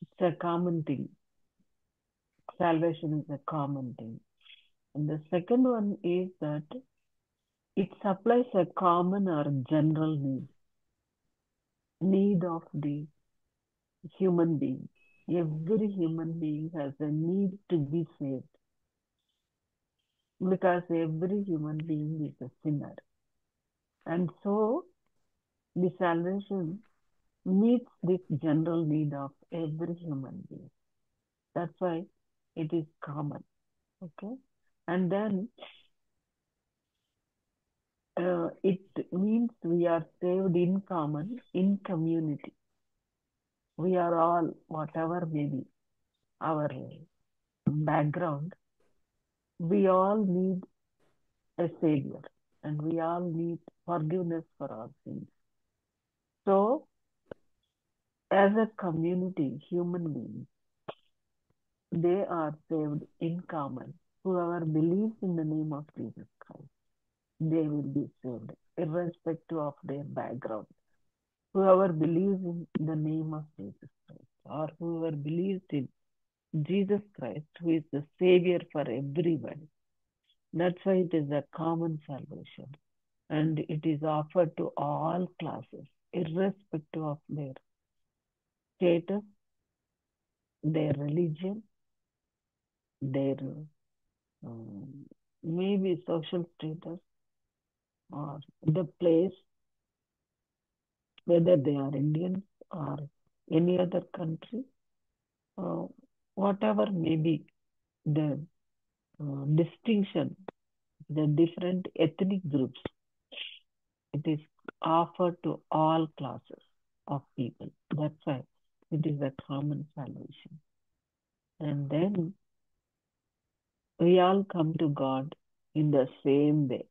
It's a common thing. Salvation is a common thing. And the second one is that it supplies a common or general need of the human being. Every human being has a need to be saved because every human being is a sinner. And so the salvation meets this general need of every human being. That's why it is common. Okay. And then it means we are saved in common, in community. We are all, whatever may be our background, we all need a savior and we all need forgiveness for our sins. So, as a community, human beings, they are saved in common. Whoever believes in the name of Jesus Christ, they will be saved, irrespective of their background. Whoever believes in the name of Jesus Christ, or whoever believes in Jesus Christ, who is the Savior for everybody, that's why it is a common salvation. And it is offered to all classes, irrespective of their status, their religion, their maybe social status, or the place, whether they are Indians or any other country, uh, whatever may be the distinction, the different ethnic groups, it is offered to all classes of people. That's why it is a common salvation. And then we all come to God in the same way.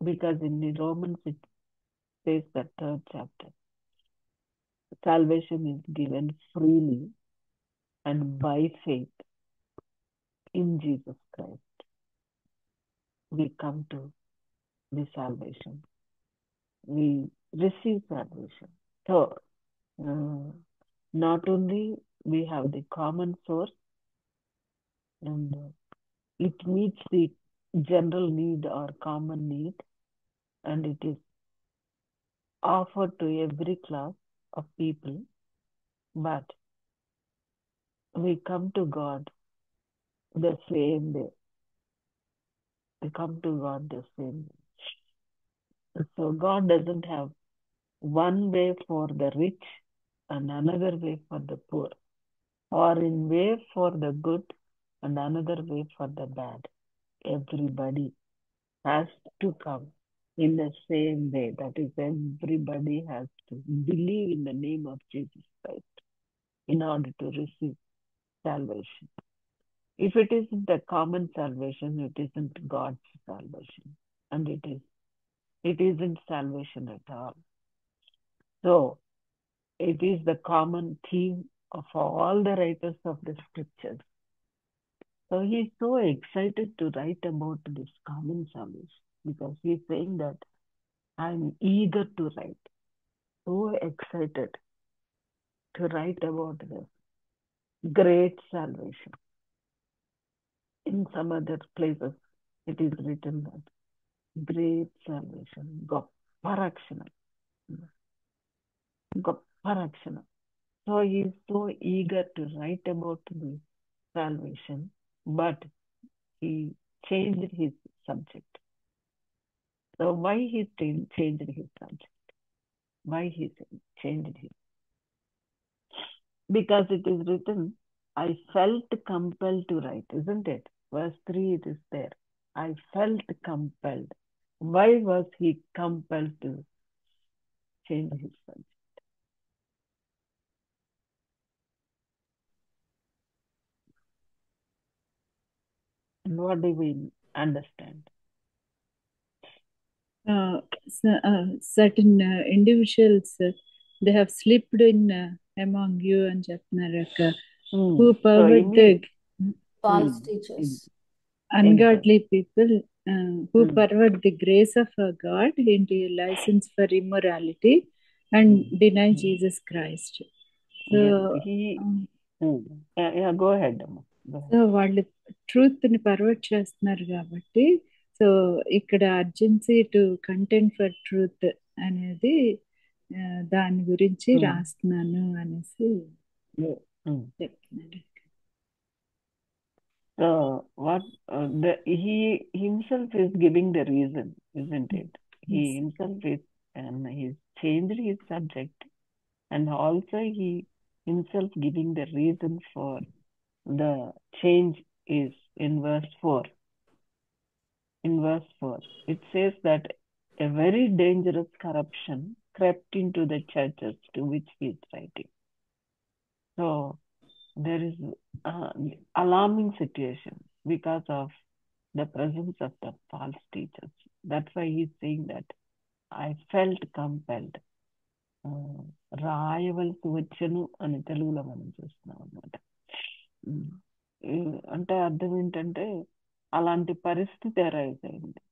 Because in the Romans it says the third chapter, salvation is given freely and by faith in Jesus Christ. We come to the salvation. We receive salvation. So, not only we have the common source and it meets the general need or common need, and it is offered to every class of people, but we come to God the same way. We come to God the same way. So God doesn't have one way for the rich and another way for the poor, or in way for the good and another way for the bad. Everybody has to come in the same way. That is, everybody has to believe in the name of Jesus Christ in order to receive salvation. If it isn't a common salvation, it isn't God's salvation. And it isn't salvation at all. So it is the common theme of all the writers of the scriptures. So he's so excited to write about this common salvation because he's saying that I'm eager to write, so excited to write about this great salvation. In some other places, it is written that great salvation, Gopparakshana. Gopparakshana. So he is so eager to write about the salvation, but he changed his subject. So why he changed his subject? Why he changed his? Because it is written, I felt compelled to write, isn't it? Verse 3, it is there. I felt compelled. Why was he compelled to change his subject? And what do we understand? Certain individuals, they have slipped in among you and Japnaraka, who pervert the false teachers. ungodly people who Mm. pervert the grace of God into a license for immorality and deny Mm. Jesus Christ. Yeah, So, he. um, Yeah, go ahead, Amma. Go so ahead. వాళ్ళు truth ని pervert చేస్తున్నారు కాబట్టి so ఇక్కడ urgency to contend for truth అనేది దాని గురించి Mm. రాస్తున్నాను అనేసి Yeah. Mm. చెప్తున్నారు. So what he himself is giving the reason, isn't it? He Yes. himself is, and he's changed his subject, and also he himself giving the reason for the change is in verse 4. In verse 4, it says that a very dangerous corruption crept into the churches to which he is writing. So there is alarming situation because of the presence of the false teachers. That's why he's saying that I felt compelled. రాయవలసి వచ్చను అని తెలుగులో మనం చూస్తున్నాం అనమాట. అంటే అర్థం ఏంటంటే అలాంటి పరిస్థితి అరైజ్ అయింది.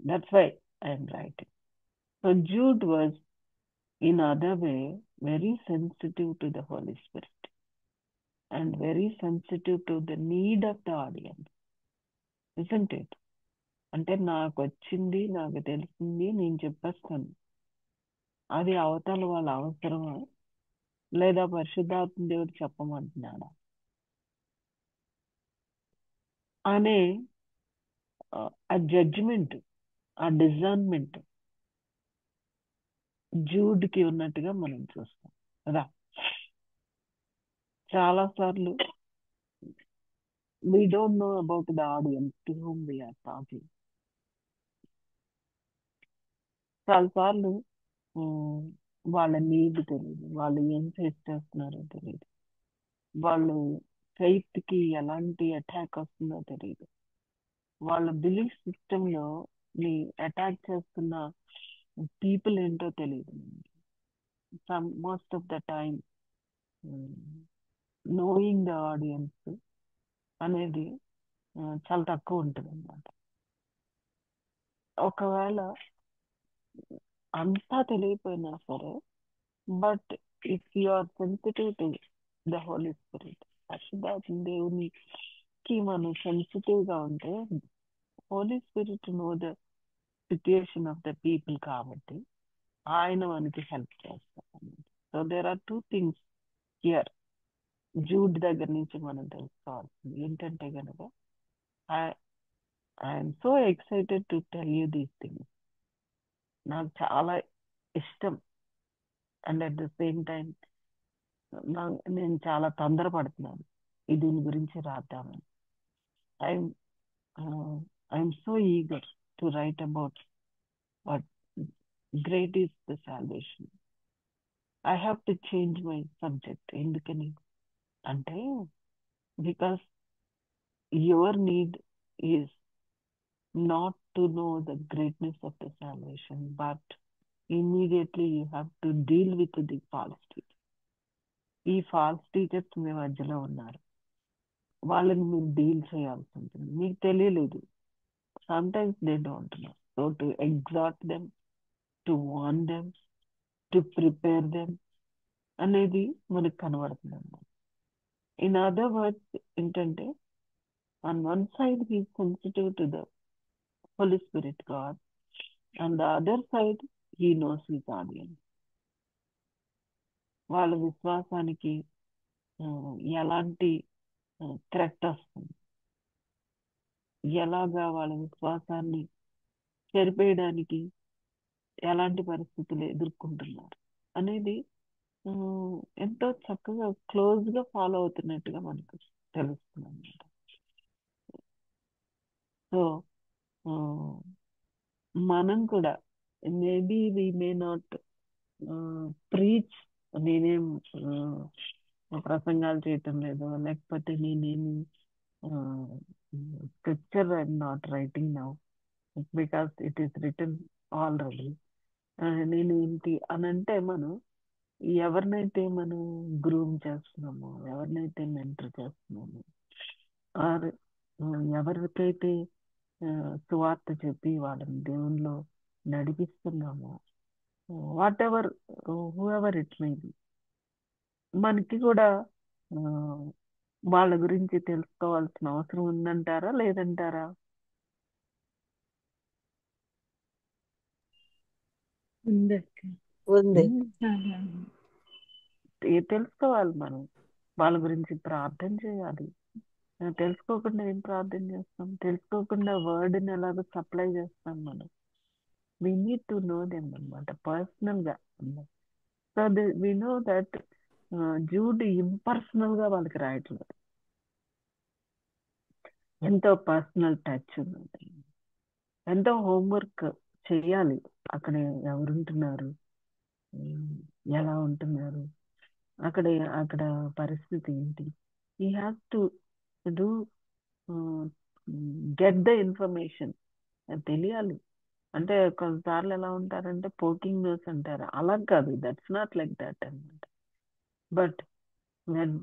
That's why I'm writing. So Jude was in other way very sensitive to the Holy Spirit and very sensitive to the need of the audience, isn't it? అంటే నాకు వచ్చింది, నాకు తెలిసింది, నేను చెప్పేస్తాను. అది అవతల వాళ్ళ అవసరమా లేదా పరిశుద్ధాత్మ దేవుడు చెప్పమంటున్నాడా అనే ఆ జడ్జిమెంట్, ఆ డిజర్న్మెంట్ జూడ్కి ఉన్నట్టుగా మనం చూస్తాం కదా. చాలా సార్లు we don't know about the audience to whom we are talking. చాలాసార్లు వాళ్ళ నీడ్ తెలియదు, వాళ్ళు ఏం ఫేస్ చేస్తున్నారో తెలియదు, వాళ్ళు ఫెయిత్ కి ఎలాంటి అటాక్ వస్తుందో తెలియదు, వాళ్ళ బిలీఫ్ సిస్టంలో ని అటాక్ చేస్తున్న పీపుల్ ఏంటో తెలియదు. Most of the time knowing the audience అనేది చాలా తక్కువ ఉంటుంది అన్నమాట. ఒకవేళ అంతా తెలియపోయినా సరే, but if you are sensitive to the Holy Spirit, పరిశుద్ధాత్మ దేవునికి మనం సెన్సిటివ్ గా ఉంటే Holy Spirit know the situation of the people కాబట్టి ఆయన మనకి హెల్ప్ చేస్తారు. So there are 2 things here Jude దగ్గర నుంచి మనం తెలుసుకోవాల్సింది ఏంటంటే కనుక I'm so excited to tell you these things. నాకు చాలా ఇష్టం and at the same time నేను చాలా తొందరపడుతున్నాను దీని గురించి రాద్దామని. I'm I'm so eager to write about what great is the salvation. I have to change my subject. ఎందుకని అంటే because your need is not to know the greatness of the salvation, but immediately you have to deal with the false teachers. ఈ false teachers మీ మధ్యలో ఉన్నారు, వాళ్ళని మీరు deal చేయాల్సి ఉంటుంది. మీకు తెలియలేదు, sometimes they don't know. So to exhort them, to warn them, to prepare them అనేది మనకు కనబడుతుంది అన్నమాట. ఇన్ అదర్ వర్డ్స్ ఏంటంటే on one side he sensitive to the Holy Spirit God. On the other side, he knows his audience. వాళ్ళ విశ్వాసానికి ఎలాంటి threat వస్తుంది, ఎలాగా వాళ్ళ విశ్వాసాన్ని చెరిపేయడానికి ఎలాంటి పరిస్థితులు ఎదుర్కొంటున్నారు అనేది ఎంతో చక్కగా క్లోజ్ గా ఫాలో అవుతున్నట్టుగా మనకు తెలుస్తుంది అన్నమాట. సో మనం కూడా maybe we may not preach, నేనేం ప్రసంగాలు చేయటం లేదు, లేకపోతే నేనేమి scripture I'm not writing now because it is written already. నేను ఏంటి అని అంటే మనం ఎవరినైతే మనం గ్రూమ్ చేస్తున్నామో, ఎవరినైతే మెంటర్ చేస్తున్నామో, ఆర్ ఎవరికైతే సువార్త చెప్పి వాళ్ళని దేవునిలో నడిపిస్తున్నామో, whatever whoever it may be, మనకి కూడా ఆ, వాళ్ళ గురించి తెలుసుకోవాల్సిన అవసరం ఉందంటారా లేదంటారా? ఉందక్క. ఉంది. ఉమ్, చాలా తెలుసుకోవాలి మనం. వాళ్ళ గురించి ప్రార్థన చేయాలి. తెలుసుకోకుండా ఏం ప్రార్థన చేస్తాం? తెలుసుకోకుండా వర్డ్ని ఎలాగో సప్లై చేస్తాం మనం. We need to know them అనమాట, పర్సనల్ గా. So we know that Jude impersonal గా వాళ్ళకి రాయట్లేదు, ఎంతో పర్సనల్ టచ్ ఉంది, ఎంతో హోంవర్క్ చేయాలి. అక్కడ ఎవరుంటున్నారు, ఉమ్, ఎలా ఉంటున్నారు, అక్కడ అక్కడ పరిస్థితి ఏంటి, ఈ have to do get the information. తెలియాలి. అంటే కొన్నిసార్లు ఎలా ఉంటారంటే పోకింగ్ న్యూస్ అంటారు, అలా కాదు, దట్స్ నాట్ లైక్ దట్ అనమాట. But when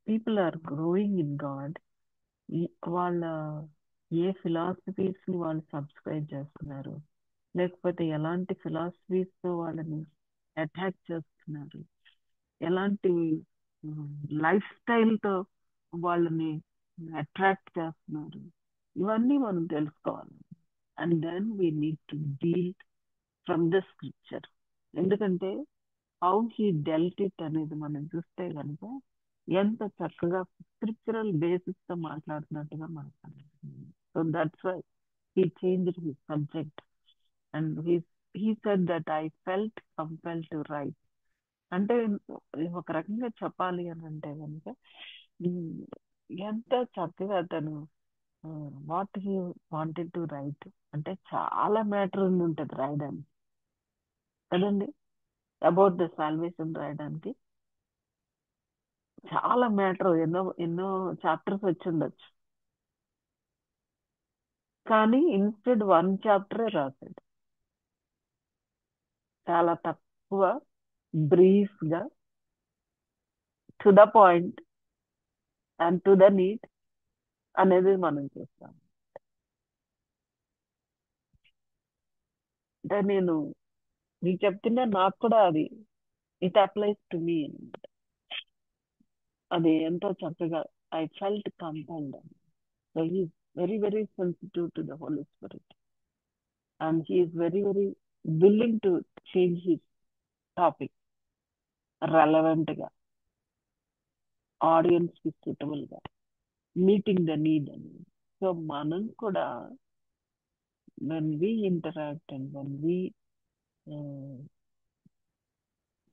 people are growing in God, వాళ్ళ ఏ philosophies ని వాళ్ళు సబ్స్క్రైబ్ చేస్తున్నారు, లేకపోతే ఎలాంటి philosophies తో వాళ్ళని అటాక్ చేస్తున్నారు, ఎలాంటి లైఫ్ స్టైల్తో వాళ్ళని అట్రాక్ట్ చేస్తున్నారు, ఇవన్నీ మనం తెలుసుకోవాలి. And then we need to deal from the scripture. ఎందుకంటే హౌ హీ డెల్ట్ ఇట్ అనేది మనం చూస్తే కనుక ఎంత చక్కగా స్క్రిప్చరల్ బేసిస్ తో మాట్లాడుతున్నట్టుగా మనకు అనిపిస్తుంది. So that's why he changed his subject and he said that I felt compel to write. అంటే ఒక రకంగా చెప్పాలి అని అంటే కనుక ఎంత చక్కగా తను what he wanted to write అంటే చాలా మ్యాటర్ ఉంటుంది రాయడానికి కదండి. అబౌట్ ద సాల్వేషన్ రాయడానికి చాలా మ్యాటర్, ఎన్నో ఎన్నో చాప్టర్స్ వచ్చి ఉండొచ్చు, కానీ ఇన్స్టెడ్ 1 చాప్టరే రాశాడు. చాలా తక్కువ, బ్రీఫ్ గా, to the point and to the need అనేది మనం చూస్తాం. అంటే నేను మీకు చెప్తున్నా, నాకు కూడా అది ఇట్ అప్లైస్ టు మీ అనమాట. అది ఎంతో చక్కగా I felt compelled. So he's very very sensitive to the Holy Spirit and he is very very willing to change his topic relevant గా, ఆడియన్స్ కి సూటబుల్ గా, మీటింగ్ ద నీడ్ అని. So మనం కూడా when we interact and when we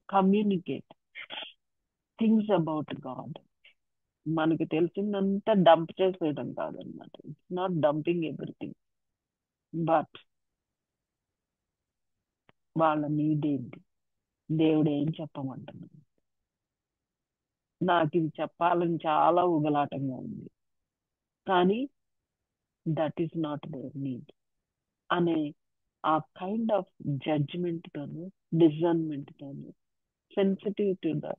communicate things about God, మనకి తెలిసిందంతా dump చేసేయడం కాదనమాట. It's not dumping everything, but వాళ్ళ నీడ్ ఏంటి, దేవుడు ఏం చెప్పమంటున్నాడు, నాకు ఇది చెప్పాలని చాలా ఉగలాటంగా ఉంది కానీ that is not there need అనే ఆ కైండ్ ఆఫ్ జడ్జ్మెంట్ తోను, డిజర్న్మెంట్ తోను, sensitive to the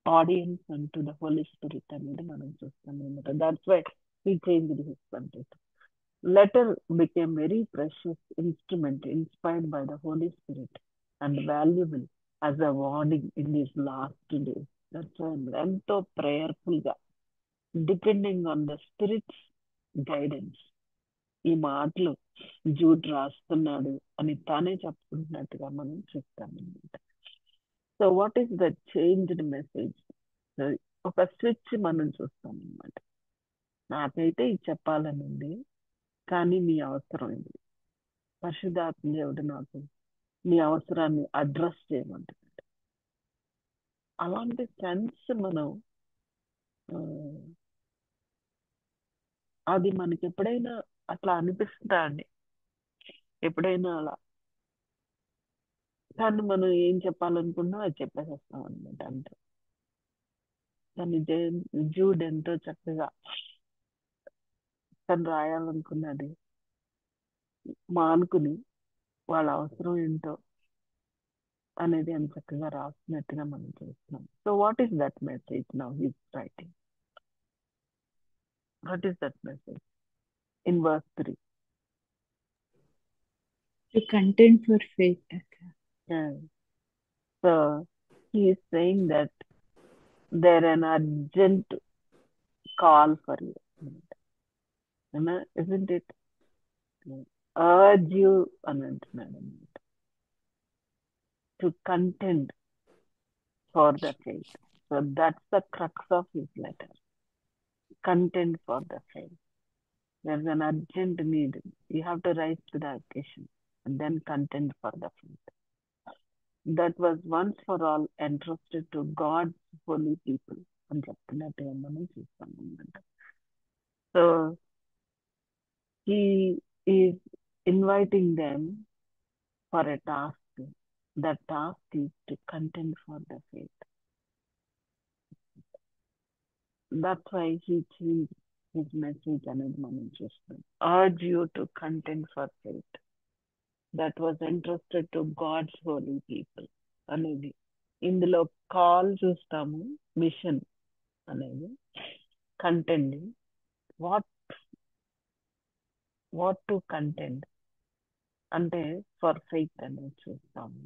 audience and to the Holy Spirit అనేది మనం చూస్తాం అనమాట. That's why he changed his subject. Letter became very precious instrument inspired by the Holy Spirit and valuable as a warning in these last days. That's why ఎంతో prayerful గా, depending on the Spirit's guidance, ఈ మాటలు Jude రాస్తున్నాడు అని తానే చెప్పుకుంటున్నట్టుగా మనం చూస్తాం అనమాట. So what is the changed message? ఒక స్విచ్ మనం చూస్తాం అనమాట. నాకైతే ఇది చెప్పాలని ఉంది కానీ మీ అవసరం ఇది, పరిశుద్ధాత్మ దేవుడు నాకు మీ అవసరాన్ని అడ్రస్ చేయమంటున్నాడు. అలాంటి సెన్స్ మనం అది మనకి ఎప్పుడైనా అట్లా అనిపిస్తుందా అండి? ఎప్పుడైనా అలా కానీ మనం ఏం చెప్పాలనుకున్నా అది చెప్పేసేస్తాం అనమాట. అంటే కానీ జూడ్ ఎంతో చక్కగా తను రాయాలనుకున్నది మానుకుని వాళ్ళ అవసరం ఏంటో అనేది ఎంత చక్కగా రాసినట్టుగా మనం చూస్తున్నాం. So what is that message now he's writing? What is that message? in verse 3. To contend for faith. Yeah. So he is saying that there an urgent call for you. Isn't it? Urge you అని అంటున్నాడు అన్నమాట. To contend for the faith. So that's the crux of his letter. Contend for the faith. There's an urgent need. You have to rise to the occasion and then contend for the faith. That was once for all entrusted to God's holy people అని చెప్తున్నట్టుగా మనం చూస్తాం అన్నమాట. So he is inviting them for a task. That task is to contend for the faith. That's why he changed his message అనేది మనం చూస్తాం. Urge you to contend for faith. That was entrusted to God's holy people అనేది. ఇందులో call చూస్తాము, mission అనేది, contending. What to contend అంటే for faith అనేది చూస్తాము.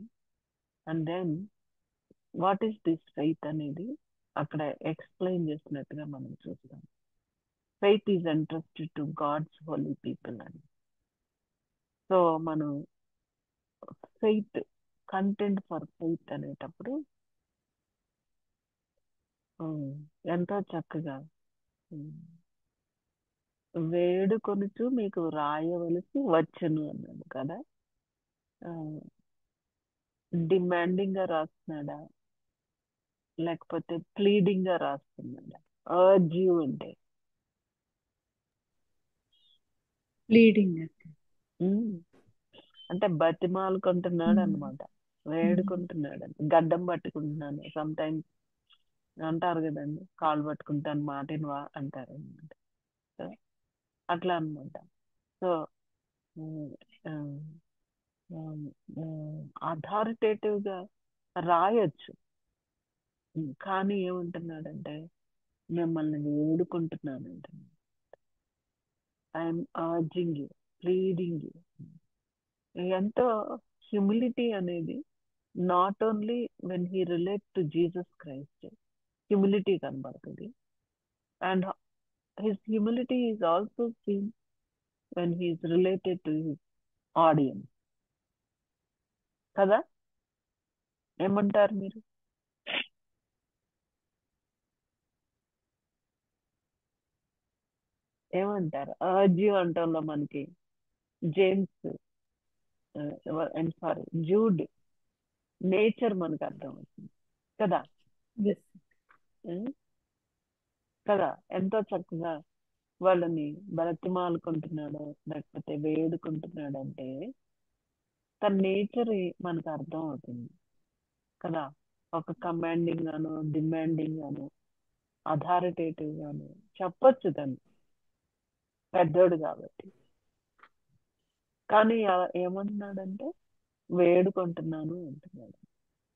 And then what is this faith అనేది అక్కడ ఎక్స్ప్లెయిన్ చేసినట్టుగా మనం చూస్తాం. Faith is entrusted to God's holy people అని. సో మనం ఫెయిత్, కంటెంట్ ఫర్ ఫెయిత్ అనేటప్పుడు ఎంతో చక్కగా వేడుకొనుచు మీకు రాయవలసి వచ్చును అన్నాడు కదా. డిమాండింగ్ గా రాస్తున్నాడా లేకపోతే ప్లీడింగ్ గా రాస్తున్నాడా? అర్జ్ యూ అంటే ప్లీడింగ్ అంటే బతిమాలుకుంటున్నాడు అనమాట, వేడుకుంటున్నాడు. గడ్డం పట్టుకుంటున్నాను, సమ్ టైమ్స్ అంటారు కదండి, కాళ్ళు పట్టుకుంటాను మాటినవా అంటారు అనమాట. అట్లా అనమాట. సో అథారిటేటివ్ గా రాయొచ్చు, కానీ ఏమంటున్నాడంటే మిమ్మల్ని వేడుకుంటున్నాను అంటున్నాడు. I'm urging you, pleading you. ఎంతో హ్యూమిలిటీ అనేది not only when he relate to Jesus Christ humility కనబడుతుంది, and his humility is also seen when he is related to his audience కదా. ఏమంటారు మీరు? ఏమంటారు? అర్జ్ యూ అంటంలో మనకి జేమ్స్ సారీ జూడ్ నేచర్ మనకు అర్థం అవుతుంది కదా. కదా, ఎంతో చక్కగా వాళ్ళని బ్రతిమాలుకుంటున్నాడు లేకపోతే వేడుకుంటున్నాడు అంటే తన నేచర్ మనకు అర్థం అవుతుంది కదా. ఒక కమాండింగ్ గాను, డిమాండింగ్ గాను, అథారిటేటివ్ గాను చెప్పొచ్చు తను, పెద్దోడు కాబట్టి. కానీ ఏమంటున్నాడంటే వేడుకుంటున్నాను అంటున్నాడు.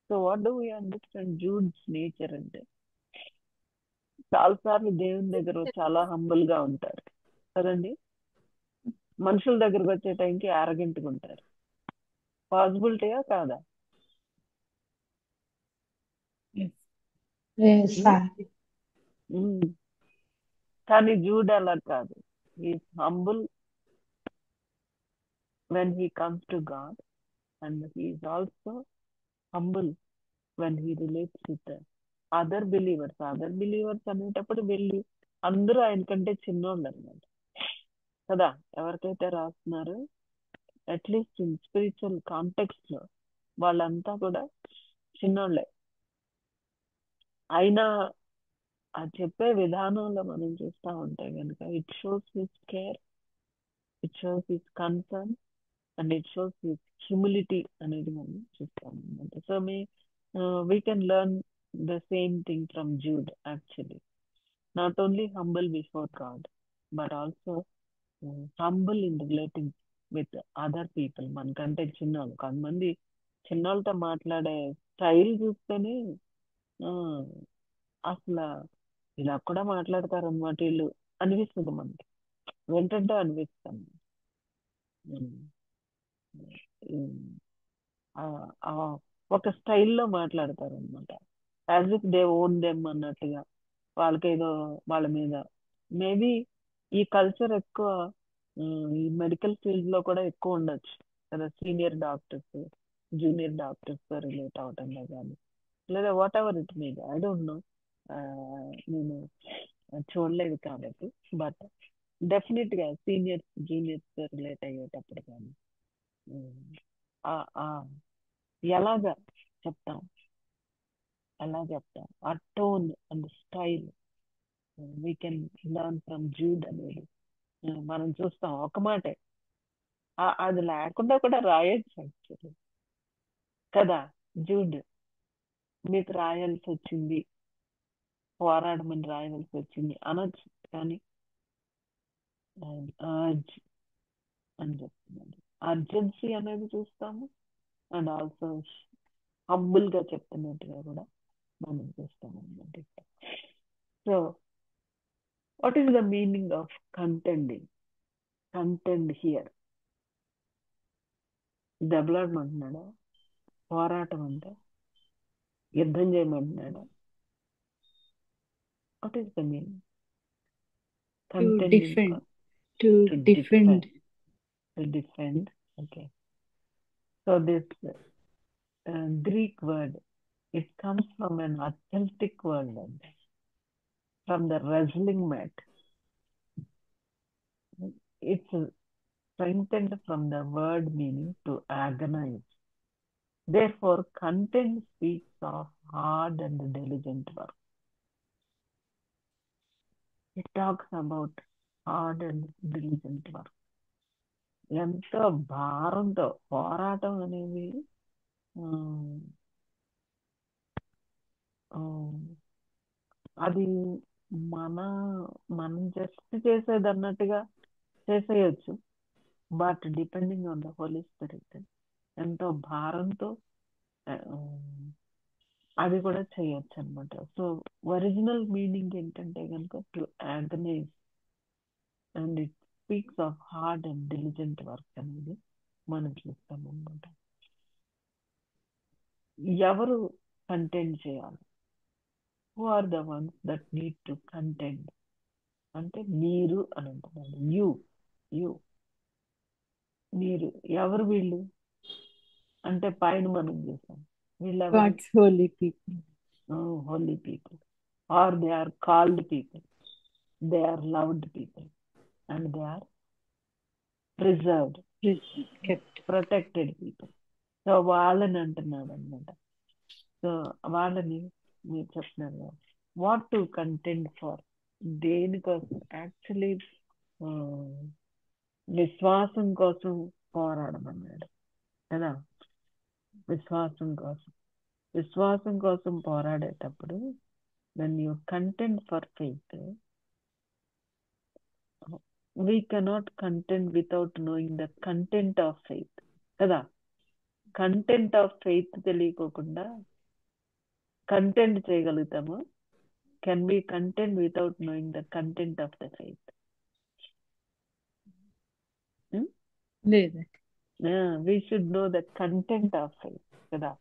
So what do we understand జూడ్స్ nature అంటే? చాలాసార్లు దేవుని దగ్గర చాలా హంబుల్ గా ఉంటారు కదండి, మనుషుల దగ్గరకు వచ్చే టైంకి arrogant గా ఉంటారు. పాసిబిలిటీయా కాదా? కానీ జూడ్ అలా కాదు. Is humble when he comes to God, and he is also humble when he relates with the other believers. Other believers అనేటప్పుడు వెళ్ళి అందరూ ఆయన కంటే చిన్నోళ్ళు అన్నమాట కదా. ఎవరికైతే రాస్తున్నారు అట్లీస్ట్ ఇన్ స్పిరిచువల్ కాంటెక్స్ట్ లో వాళ్ళంతా కూడా చిన్నోళ్ళే. అయినా ఆ చెప్పే విధానంలో మనం చూస్తూ ఉంటే కనుక it shows his care, it shows his concern, and it shows his humility అనేది మనం చూస్తాం అనమాట. So we can learn the same thing from Jude actually. Not only humble before God but also humble in relating with other people. మనకంటే చిన్నవాళ్ళు, కొంతమంది చిన్నవాళ్ళతో మాట్లాడే style చూస్తేనే అసలు ఇలా కూడా మాట్లాడతారు అన్నమాట వీళ్ళు అనిపిస్తుంది మనకి. వింటుంటే అనిపిస్తుంది. ఒక స్టైల్లో మాట్లాడతారు అనమాట, as if they own them అన్నట్టుగా. వాళ్ళకేదో వాళ్ళ మీద మేబీ ఈ కల్చర్ ఎక్కువ ఈ మెడికల్ ఫీల్డ్ లో కూడా ఎక్కువ ఉండొచ్చు కదా, సీనియర్ డాక్టర్స్ జూనియర్ డాక్టర్స్ తో రిలేట్ అవటంలో కానీ, లేదా వాట్ ఎవర్ ఇట్ మీద, ఐ డోంట్ నో. నేను చూడలేదు కాబట్టి, బట్ డెఫినెట్ గా సీనియర్స్ జూనియర్స్ తో రిలేట్ అయ్యేటప్పుడు కానీ ఎలాగా చెప్తాం, ఎలా చెప్తాం, ఆ tone and style we can learn from Jude అనేది మనం చూస్తాం. ఒక మాటే అది లేకుండా కూడా రాయొచ్చు యాక్చువల్లీ కదా. జూడ్ మీకు రాయాల్సి వచ్చింది, పోరాడమని రాయవలసి వచ్చింది అనొచ్చు, కానీ అర్జ్ అని చెప్తున్నాను. అర్జెన్సీ అనేది చూస్తాము, అండ్ ఆల్సో హంబుల్ గా చెప్తున్నట్టుగా కూడా మనం చూస్తాం అన్నమాట. So what is the meaning of contending? Contend here దెబ్బలాడమంటున్నాడా, పోరాటం అంటే యుద్ధం చేయమంటున్నాడా? What is the meaning? To Contending defend. for, To to defend. defend. Okay. So this Greek word, it comes from an Celtic word, from the wrestling mat. It's strengthened from the word meaning to agonize. Therefore, content speaks of hard and diligent work. It talks about hard and diligent work. ఎంతో భారంతో పోరాటం అనేది అది మనం just చేసేది అన్నట్టుగా చేసేయచ్చు, but depending on the Holy Spirit ఎంతో భారంతో అది కూడా చేయొచ్చు అనమాట. సో ఒరిజినల్ మీనింగ్ ఏంటంటే కనుక to organise, and it speaks of hard and diligent work అనేది మనం చూస్తాం అనమాట. ఎవరు కంటెంట్ చేయాలి? Who are the ones that need to contend అంటే మీరు అని అంటున్నాడు. యూ మీరు ఎవరు? వీళ్ళు అంటే పైన మనం చూసాం, వీళ్ళు ఎవరు? God's holy people. Holy people, or they are called people, they are loved people, and they are preserved, Kept. protected people. So వాళ్ళని అంటున్నాడు అనమాట. సో వాళ్ళని మీరు చెప్తున్నారు, వాట్ టు కంటెంట్ ఫర్, దేనికోసం? యాక్చువల్లీ విశ్వాసం కోసం పోరాడమన్నాడు కదా. విశ్వాసం కోసం పోరాడేటప్పుడు when you contend for faith, we cannot contend without knowing the content of faith కదా. కంటెంట్ ఆఫ్ ఫెయిత్ తెలియకోకుండా కంటెంట్ చేయగలుగుతాము? Can be content without knowing the content of the faith? లేదు. we should know the content of faith కదా.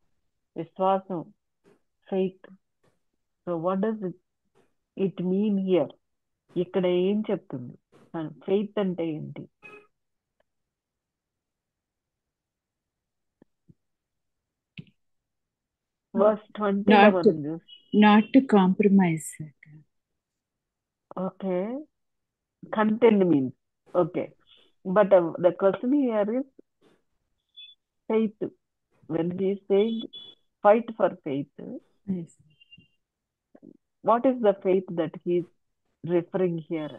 విశ్వాసం, faith. So what does it mean here? ఇక్కడ ఏం చెప్తుంది? Faith అంటే ఏంటి? వర్స్ 20 లో మనం చూస్తాం, not to compromise. Okay, content means okay, but the question here is faith. When he is saying fight for faith, Yes. what is the faith that he is referring here?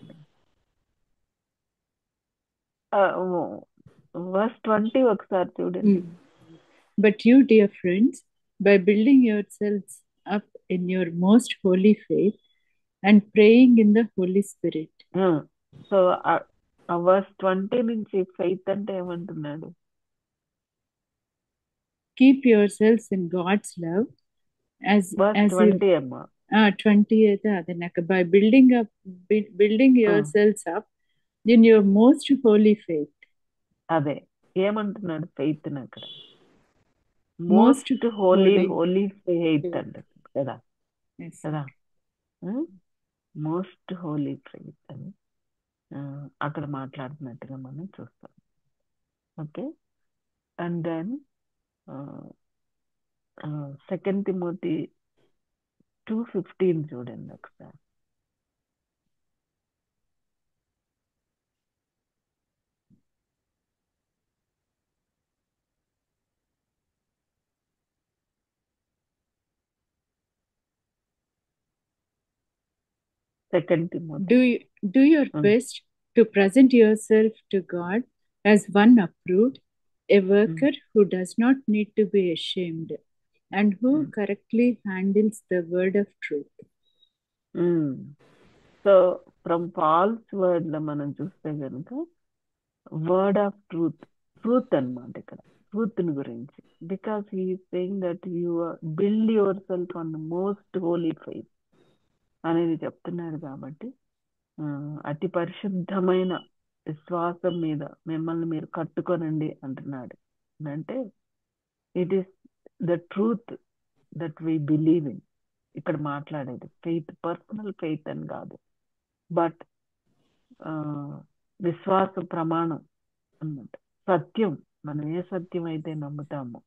Verse 20 ఒకసారి చూడండి. But you, dear friends, by building yourselves up in your most holy faith and praying in the Holy Spirit. So verse 20 నుంచి faith అంటే ఏమంటున్నాడు? Keep yourselves in God's love as 20 అమ్మా. 20 అయితే అదే నాకు by building yourselves up in your most holy faith. అదే ఏమంటున్నాడు faith అక్కడ? Most most holy holy holy faith faith. అంట కదా Yes. కదా మోస్ట్ హోలీ ఫెయిత్ అని అక్కడ మాట్లాడుతున్నట్టుగా మనం చూస్తాం. ఓకే, అండ్ దెన్ 2 తిమోతి 2:15 చూడండి ఒకసారి. Second Timothy Do your best to present yourself to God as one approved, a worker who does not need to be ashamed, and who correctly handles the word of truth. So from false word లో మనం చూస్తే కనుక word of truth అన్నమాట ఇక్కడ, truth గురించి. Because he saying that you build your self on the most Holi faith అనేది చెప్తున్నాడు. కాబట్టి అతి పరిశుద్ధమైన విశ్వాసం మీద మిమ్మల్ని మీరు కట్టుకొనండి అంటున్నాడు. అంటే it is the truth that we believe in. ఇక్కడ మాట్లాడేది ఫెయిత్, పర్సనల్ ఫెయిత్ అని కాదు, బట్ విశ్వాస ప్రమాణం అన్నమాట. సత్యం, మనం ఏ సత్యం అయితే నమ్ముతామో.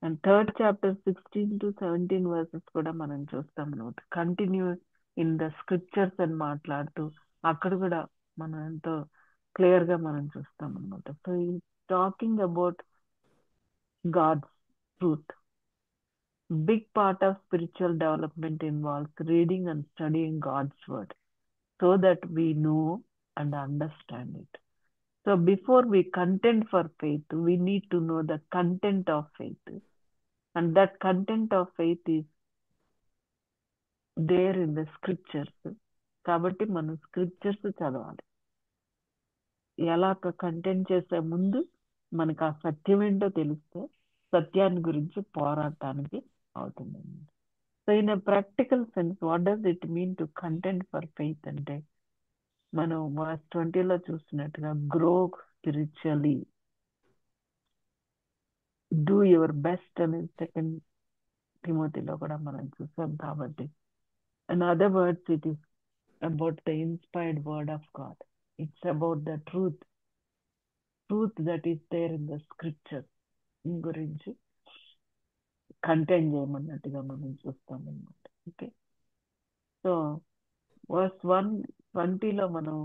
And 3rd chapter 16 to 17 verses కూడా మనం చూస్తాం అనమాట. కంటిన్యూ ఇన్ ద స్క్రిప్చర్స్ అని మాట్లాడుతూ అక్కడ కూడా మనం ఎంతో క్లియర్ గా మనం చూస్తాం అనమాట. సో ఈ talking about God's truth. Big part of spiritual development involves reading and studying God's word so that we know and understand it. So before we contend for faith, we need to know the content of faith. And that content of faith is there in the scriptures. కాబట్టి మనం scriptures చదవాలి. ఎలా content చేసే ముందు మనకు ఆ సత్యం ఏంటో తెలిస్తే సత్యాన్ని గురించి పోరాటానికి అవుతుంది. So in a practical sense what does it mean to contend for faith అంటే, మనం వర్స్ 20లో చూసినట్టుగా grow spiritually, do your best అనేది 2 తిమోతిలో కూడా మనం చూసాం. కాబట్టి in other words it is about the inspired word of God. It's about the truth that is there in the scripture గురించి కంటెంట్ చేయమన్నట్టుగా మనం చూస్తాం అన్నమాట. ఓకే, సో వర్స్ 1:20లో మనం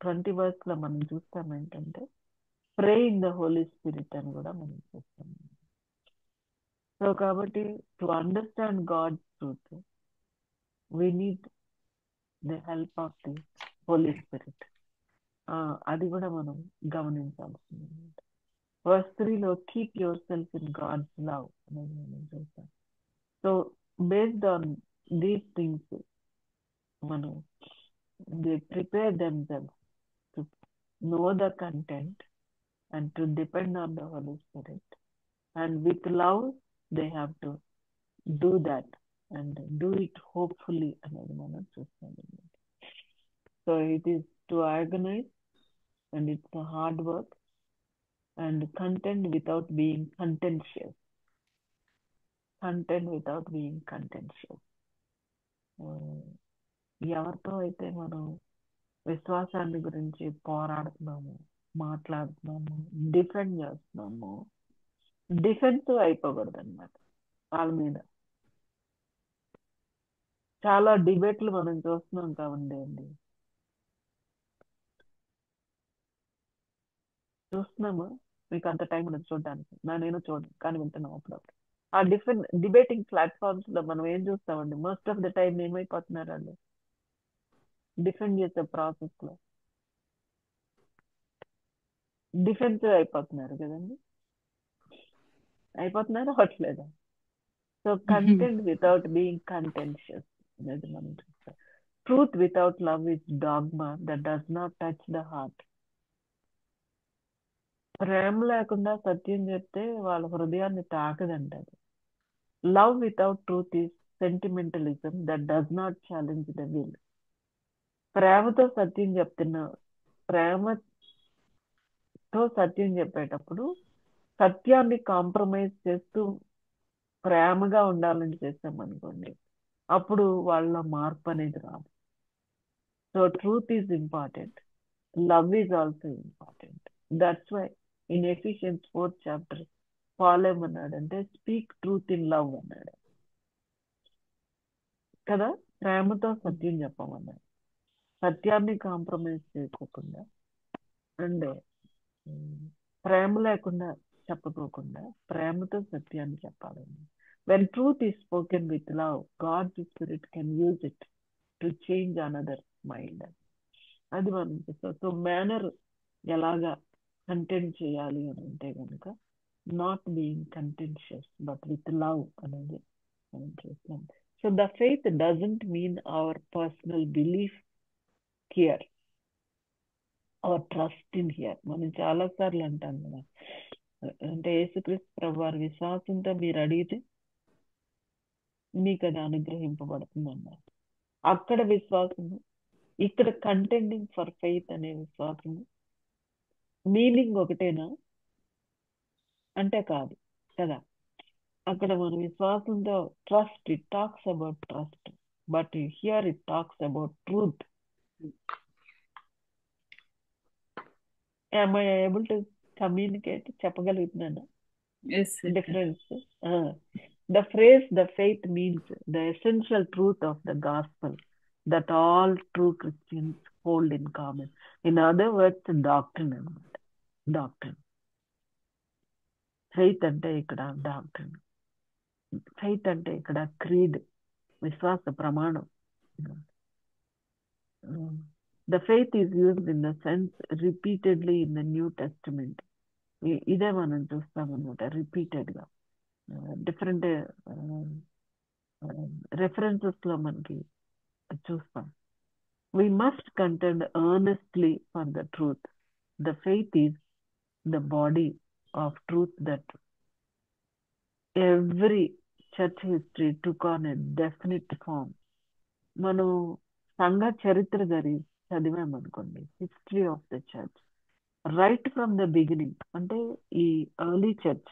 20 వర్స్లో మనం చూస్తాం ఏంటంటే pray in the Holy Spirit అని కూడా మనం చూస్తాం. సో కాబట్టి to understand God truth we need the help of the Holy Spirit. అది కూడా మనం గమనించాల్సింది. వర్స్ 3లో keep yourself in God's love అనేది మనం చూస్తాం. So based on these things మనం they prepare themselves to know the content and to depend on the Holy Spirit. And with love, they have to do that and do it hopefully. So it is to organize, and it's a hard work, and content without being contentious. Content without being contentious. ఎవరితో అయితే మనం విశ్వాసాన్ని గురించి పోరాడుతున్నాము, మాట్లాడుతున్నాము, defend చేస్తున్నాము, defensive అయిపోకూడదు అనమాట వాళ్ళ మీద. చాలా డిబేట్లు మనం చూస్తున్నాం కాబట్టి అండి, చూస్తున్నాము. మీకు అంత టైం ఉండదు చూడడానికి, నేను చూడను కానీ వింటున్నాం అప్పుడప్పుడు. ఆ డిబేటింగ్ ప్లాట్ఫామ్స్ లో మనం ఏం చూస్తామండి, మోస్ట్ ఆఫ్ ద టైం ఏమైపోతున్నారు వాళ్ళు డిఫెండ్ చేసే ప్రాసెస్ లో డిఫెన్సివ్ అయిపోతున్నారు కదండి, అయిపోతున్నారు అవట్లేదా? So contend without being contentious అనేది మనం చూస్తాం. Truth without love is dogma that does not touch the heart. ప్రేమ లేకుండా సత్యం చెప్తే వాళ్ళ హృదయాన్ని తాకదంటారు. Love without truth is sentimentalism that does not challenge the will. ప్రేమతో సత్యం చెప్తున్నా, ప్రేమతో సత్యం చెప్పేటప్పుడు సత్యాన్ని కాంప్రమైజ్ చేస్తూ ప్రేమగా ఉండాలని చేస్తామనుకోండి, అప్పుడు వాళ్ళ మార్పు అనేది రాదు. So truth is important, love is also important. That's why in Ephesians 4th chapter Paul ఏమన్నాడంటే స్పీక్ ట్రూత్ ఇన్ లవ్ అన్నాడు కదా. ప్రేమతో సత్యం చెప్పమన్నాడు, సత్యాన్ని కాంప్రమైజ్ చేసుకోకుండా అండ్ ప్రేమ లేకుండా చెప్పకోకుండా ప్రేమతో సత్యాన్ని చెప్పాలండి. When truth is spoken with love, God's Spirit can use it to change another mind. అది మనం చూస్తాం. సో మేనర్ ఎలాగా కంటెంట్ చేయాలి అని అంటే కనుక not being contentious but with love అనేది మనం చూస్తాం. So the faith doesn't mean our personal belief here or trust in here. మనం చాలా సార్లు అంటాం కదా, అంటే యేసుక్రీస్తు ప్రభు వారి విశ్వాసంతో మీరు అడిగితే మీకు అది అనుగ్రహింపబడుతుంది అన్నారు. అక్కడ విశ్వాసము, ఇక్కడ కంటెండింగ్ ఫర్ ఫెయిత్ అనే విశ్వాసము మీనింగ్ ఒకటేనా అంటే కాదు కదా. అక్కడ మన విశ్వాసంతో trust, it talks about trust, but here it talks about truth. am I able to communicate? చెప్పగలుగుతున్నాను Yes, sir. difference. The phrase the faith means the essential truth of the gospel that all true Christians hold in common. In other words, doctrine అన్నమాట. Doctrine. Faith అంటే ఇక్కడ doctrine, faith అంటే ఇక్కడ creed, విశ్వాస ప్రమాణం. The faith is used in the sense repeatedly in the New Testament. ఇదే మనం చూస్తాం అనమాట, రిపీటెడ్ గా డిఫరెంట్ రెఫరెన్సెస్ లో మనకి చూస్తాం. We must contend earnestly for the truth. The faith is the body of truth that every church history took on a definite form. మనం సంఘ చరిత్ర చదివామనుకోండి, history of the church right from the beginning, అంటే ఈ early church,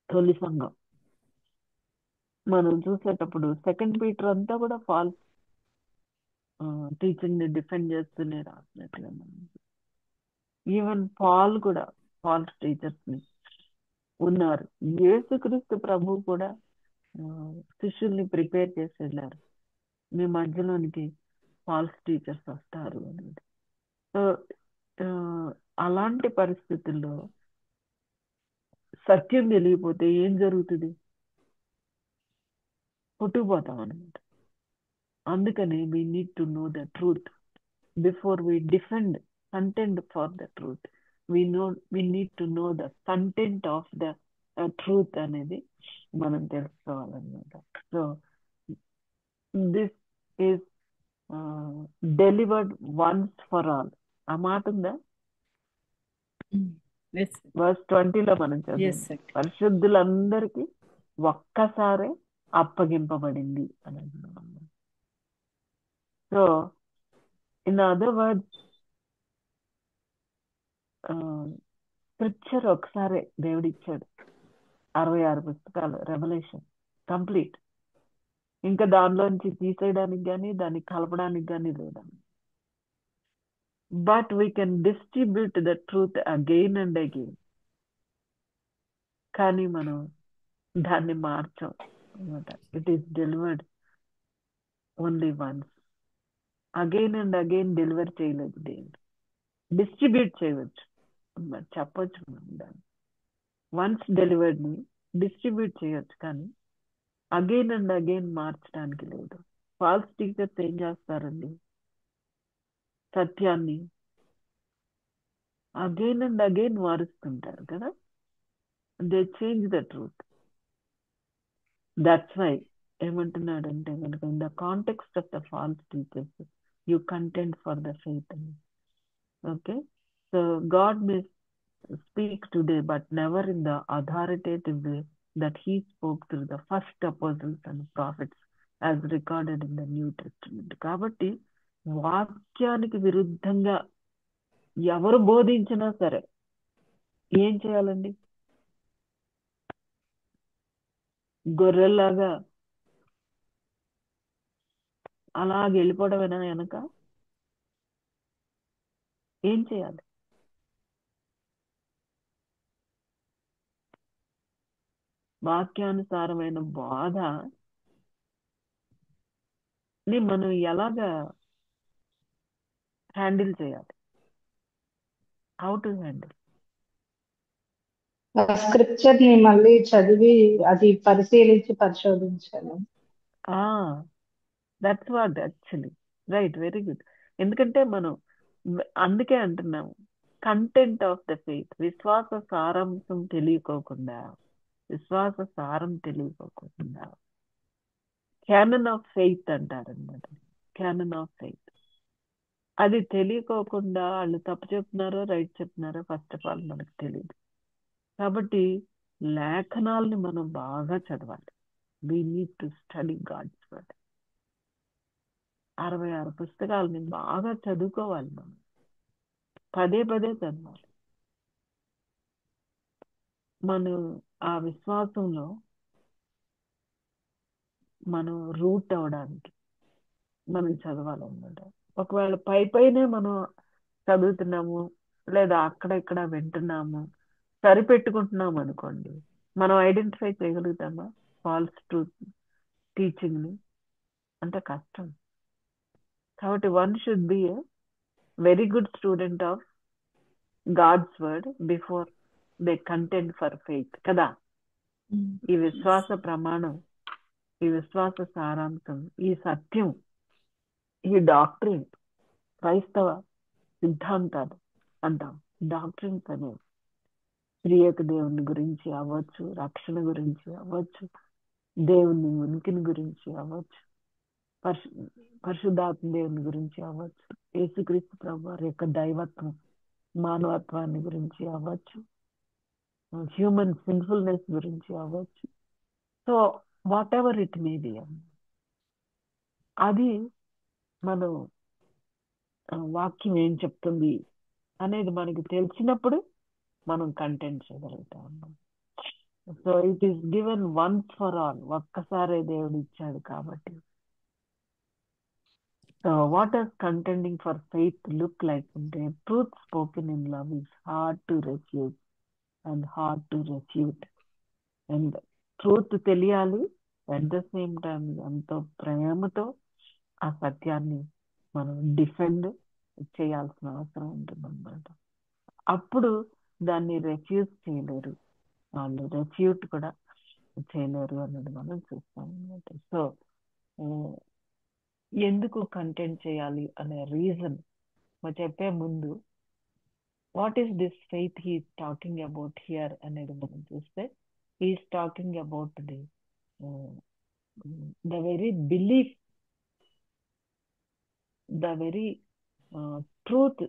తొలి సంఘం మనం చూసేటప్పుడు 2 Peter అంతా కూడా ఫాల్స్ టీచింగ్ ని డిఫెండ్ చేస్తూనే రాసినట్టుగా మనం, ఈవెన్ పాల్ కూడా ఫాల్స్ టీచర్స్ ని ఉన్నారు. యేసుక్రీస్తు ప్రభు కూడా శిష్యుల్ని ప్రిపేర్ చేసి వెళ్ళారు, మీ మధ్యలోనికి ఫాల్స్ టీచర్స్ వస్తారు అనేది. సో అలాంటి పరిస్థితుల్లో సత్యం తెలియకపోతే ఏం జరుగుతుంది, పుట్టుకుపోతాం అనమాట. అందుకని we need to know the truth before we defend, contend for the truth. We need to know the content of the truth అనేది మనం తెలుసుకోవాలన్నమాట. So this is delivered once for all. ఆ మాట ఉందా? Yes, sir. వర్స్ 20లో మనం Yes, చదివాం, sir. పరిశుద్ధులందరికీ ఒక్కసారే అప్పగింపబడింది అని అంటున్నాం. So in other words, scripture ఒకసారి దేవుడు ఇచ్చాడు, 66 పుస్తకాలు, రెవల్యూషన్ కంప్లీట్. ఇంకా దానిలోంచి తీసేయడానికి కానీ దాన్ని కలపడానికి కానీ లేదని. But we can distribute the truth again and again. కానీ మనం దాన్ని మార్చాం అనమాట. It is delivered only once. Again and again deliver చేయలేదు దేవుడు, డిస్ట్రిబ్యూట్ చేయవచ్చు, చెప్పొచ్చు మనం దాన్ని. వన్స్ డెలివర్డ్ ని డిస్ట్రిబ్యూట్ చేయొచ్చు, కానీ అగైన్ అండ్ అగైన్ మార్చడానికి లేదు. ఫాల్స్ టీచర్స్ ఏం చేస్తారండి, సత్యాన్ని అగైన్ అండ్ అగైన్ మారుస్తుంటారు కదా, they change the truth. That's why ఏమంటున్నాడంటే కనుక in the context of the false teachers you contend for the faith అని. Okay, so God may speak today but never in the authoritative way that he spoke through the first apostles and prophets as recorded in the New Testament. కాబట్టి వాక్యానికి విరుద్ధంగా ఎవరు బోధించినా సరే ఏం చేయాలండి? గొర్రెల్లాగా అలాగ వెళ్ళిపోవడమేనా వెనక? ఏం చేయాలి? వాక్యానుసారమైన బోధని మనం ఎలాగా హ్యాండిల్ చేయాలి? How to handle? స్క్రిప్చర్ ని మళ్ళీ చదివి అది పరిశీలించి పరిశోధించాలి. That's what actually. Right, very good. ఎందుకంటే మనం అందుకే అంటున్నాము, కంటెంట్ ఆఫ్ ద ఫెయిత్, విశ్వాస సారం తెలియకోకుండా క్యానన్ ఆఫ్ ఫెయిత్ అంటారనమాట. క్యానన్ ఆఫ్ ఫెయిత్ అది తెలియకోకుండా వాళ్ళు తప్పు చెప్తున్నారో రైట్ చెప్తున్నారో ఫస్ట్ ఆఫ్ ఆల్ మనకు తెలియదు. కాబట్టి లేఖనాల్ని మనం బాగా చదవాలి. We need to study God's word. 66 పుస్తకాలని బాగా చదువుకోవాలి. మనం పదే పదే చదవాలి. మనం ఆ విశ్వాసంలో మనం రూట్ అవడానికి మనం చదవాలన్నమాట. ఒకవేళ పైనే మనం చదువుతున్నాము లేదా అక్కడ ఇక్కడ వింటున్నాము, సరిపెట్టుకుంటున్నాము అనుకోండి, మనం ఐడెంటిఫై చేయగలుగుతామా ఫాల్స్ ట్రూత్ టీచింగ్ని? అంటే కష్టం. కాబట్టి one should be a very good student of God's word before they contend for faith కదా. ఈ విశ్వాస ప్రమాణం, ఈ విశ్వాస సారాంశం, ఈ సత్యం, ఈ డాక్ట్రిన్, క్రైస్తవ సిద్ధాంతాలు అంటాం. డాక్ట్రిన్స్ అనేవి ప్రియక దేవుని గురించి అవ్వచ్చు, రక్షణ గురించి అవ్వచ్చు, దేవుని ఉనికిని గురించి అవ్వచ్చు, పరిశుద్ధాత్మ దేవుని గురించి అవ్వచ్చు, యేసుక్రీస్తు ప్రభు వారి యొక్క దైవత్వం, మానవత్వాన్ని గురించి అవ్వచ్చు, హ్యూమన్ సిన్ఫుల్నెస్ గురించి అవ్వచ్చు. So what ever it may B, అది మనం వాక్యం ఏం చెప్తుంది అనేది మనకి తెలిసినప్పుడు మనం కంటెంట్ చేయగలుగుతాం. So it is given once for all. ఒక్కసారే దేవుడు ఇచ్చాడు కాబట్టి. What does contending for faith look like అంటే, truth spoken in love is hard to refuse and hard to refute. And truth తెలియాలి, అట్ ద సేమ్ టైం ఎంతో ప్రేమతో ఆ సత్యాన్ని మనం డిఫెండ్ చేయాల్సిన అవసరం ఉంటుంది అన్నమాట. అప్పుడు దాన్ని రెఫ్యూజ్ చేయలేరు, వాళ్ళు రెఫ్యూట్ కూడా చేయలేరు అన్నది మనం చూస్తాం అన్నమాట. సో ఎందుకు కంటెంట్ చేయాలి అనే రీజన్ చెప్పే ముందు, what is this faith he talking about here అనేది మనం చూస్తే, he's talking about the very belief, the very truth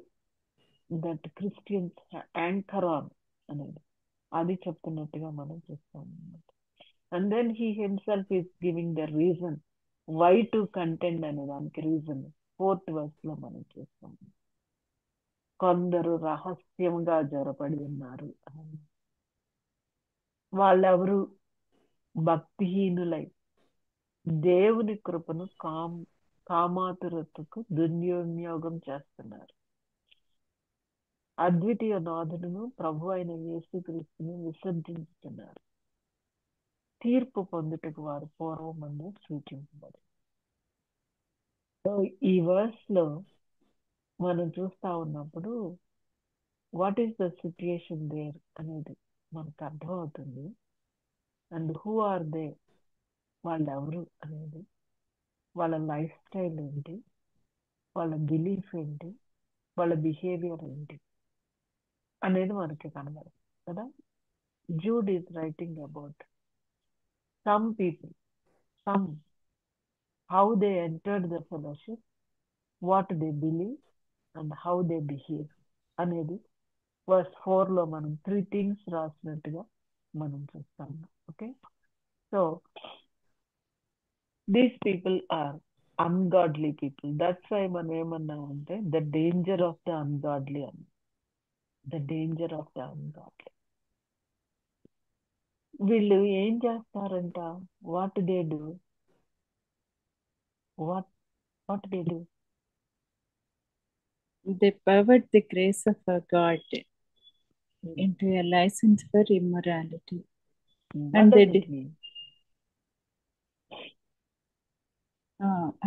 that Christians anchor on అనేది అది చెప్తున్నట్టుగా మనం చూస్తాం అన్నమాట. And then he himself is giving the reason why to contend అనే దానికి రీజన్ 4th verse లో మనం చూస్తాం. కొందరు రహస్యంగా జొరపడి ఉన్నారు. వాళ్ళెవరు? భక్తిహీనులై దేవుని కృపను కామాతురతకు దుర్వినియోగం చేస్తున్నారు. అద్వితీయ నాథుడును ప్రభు అయిన యేసుక్రీస్తుని విసర్జించుతున్నారు. తీర్పు పొందుటకు వారు పూర్వమందు సూచింపబడి. ఈ వర్స్ లో మనం చూస్తా ఉన్నప్పుడు what is the situation there అనేది మనకు అర్థమవుతుంది. అండ్ హూ ఆర్ దే, వాళ్ళు ఎవరు అనేది, వాళ్ళ లైఫ్ స్టైల్ ఏంటి, వాళ్ళ బిలీఫ్ ఏంటి, వాళ్ళ బిహేవియర్ ఏంటి అనేది మనకి కనబడదు కదా. Jude is writing about some people, how they entered the fellowship, what they believe and how they behave అనేది verse 4 లో మనం 3 things రాసినట్టుగా మనం చూస్తాము. Okay, so these people are ungodly people. That's why మనం ఏమన్నామంటే the danger of the ungodly అని. The danger of the ungodly. వీళ్ళు ఏం చేస్తారంట? What they do? What they do? They pervert the grace of our God into a license for immorality. What And they does it mean?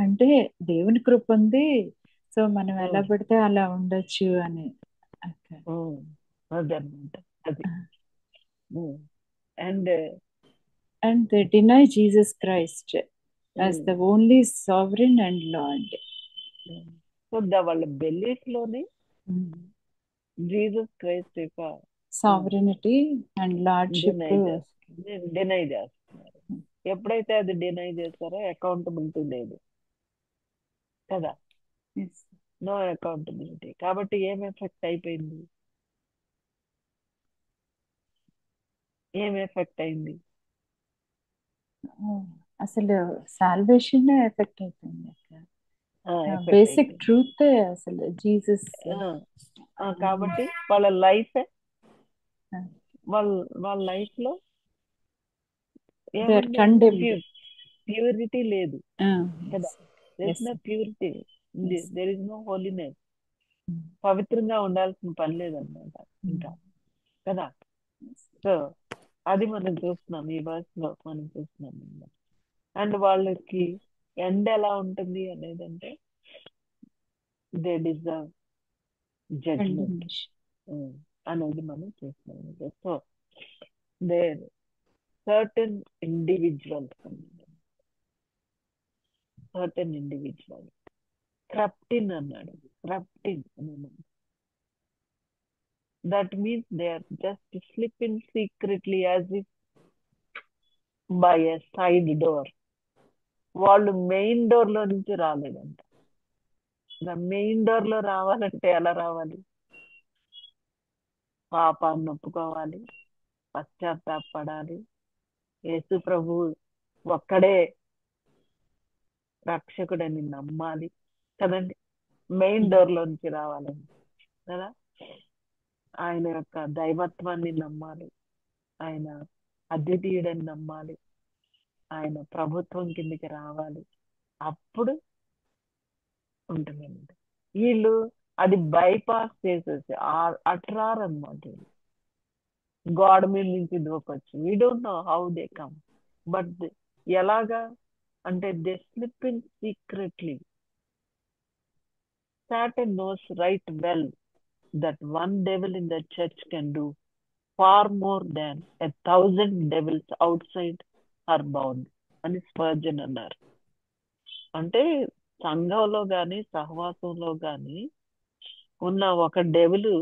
అంటే దేవుని కృప ఉంది, so మనం ఎలా పడితే అలా ఉండొచ్చు అని. అదన్నమాట అది. And they deny Jesus Christ as the only sovereign and Lord. So వాళ్ళ బెల్లీస్ లోని జీసస్ క్రైస్ట్ యొక్క సావరెనిటీ అండ్ లార్డ్షిప్ డినై చేస్తున్నారు. ఎప్పుడైతే అది డినై చేస్తారో అకౌంటబిలిటీ లేదు కదా, నో అకౌంటబిలిటీ. కాబట్టి ఏం ఎఫెక్ట్ అయిపోయింది? ఏం ఎఫెక్ట్ అయింది? అసలు సాల్వేషన్ ఎఫెక్ట్ అయిపోయింది. బేసిక్ ట్రూత్ అసలు జీసస్. కాబట్టి వాళ్ళ లైఫ్ వాళ్ళ లైఫ్ లో ప్యూరిటీ లేదు కదా. there is no purity, there is no holiness. పవిత్రంగా ఉండాల్సిన పని లేదన్నమాట ఇంకా కదా. సో అది మనం చూస్తున్నాం, ఈ వర్స్ లో మనం చూస్తున్నాం. అండ్ వాళ్ళకి ఎండ్ ఎలా ఉంటుంది అనేది అంటే దే డిజర్వ్ జడ్జ్మెంట్ అనేది మనం చూస్తున్నాం. సో దేర్ సర్టన్ ఇండివిజువల్స్ క్రప్టిన్ అన్నాడు. క్రప్టిన్ అన్నాడు. That means they are just slipping secretly as if by a side door. వాళ్ళు మెయిన్ డోర్ లో నుంచి రాలేదంట. మెయిన్ డోర్ లో రావాలంటే ఎలా రావాలి? పాపాన్ని ఒప్పుకోవాలి, పశ్చాత్తాపడాలి, యేసు ప్రభు ఒక్కడే రక్షకుడని నమ్మాలి కదండి. మెయిన్ డోర్ లో నుంచి రావాలని కదా. ఆయన యొక్క దైవత్వాన్ని నమ్మాలి, ఆయన అద్వితీయుడని నమ్మాలి, ఆయన ప్రభుత్వం కిందకి రావాలి, అప్పుడు ఉంటుందండి. వీళ్ళు అది బైపాస్ చేసేసి అట్రారన్నమాట. గాడ్ మీద నుంచి దూకొచ్చు. We don't know how they come, but ఎలాగా అంటే they slip in secretly. Satan knows right well that one devil in the church can do far more than 1,000 devils outside her bound అని Spurgeon అన్నారు. అంటే సంఘంలో గాని సహవాసంలో గాని ఉన్న ఒక డెవిల్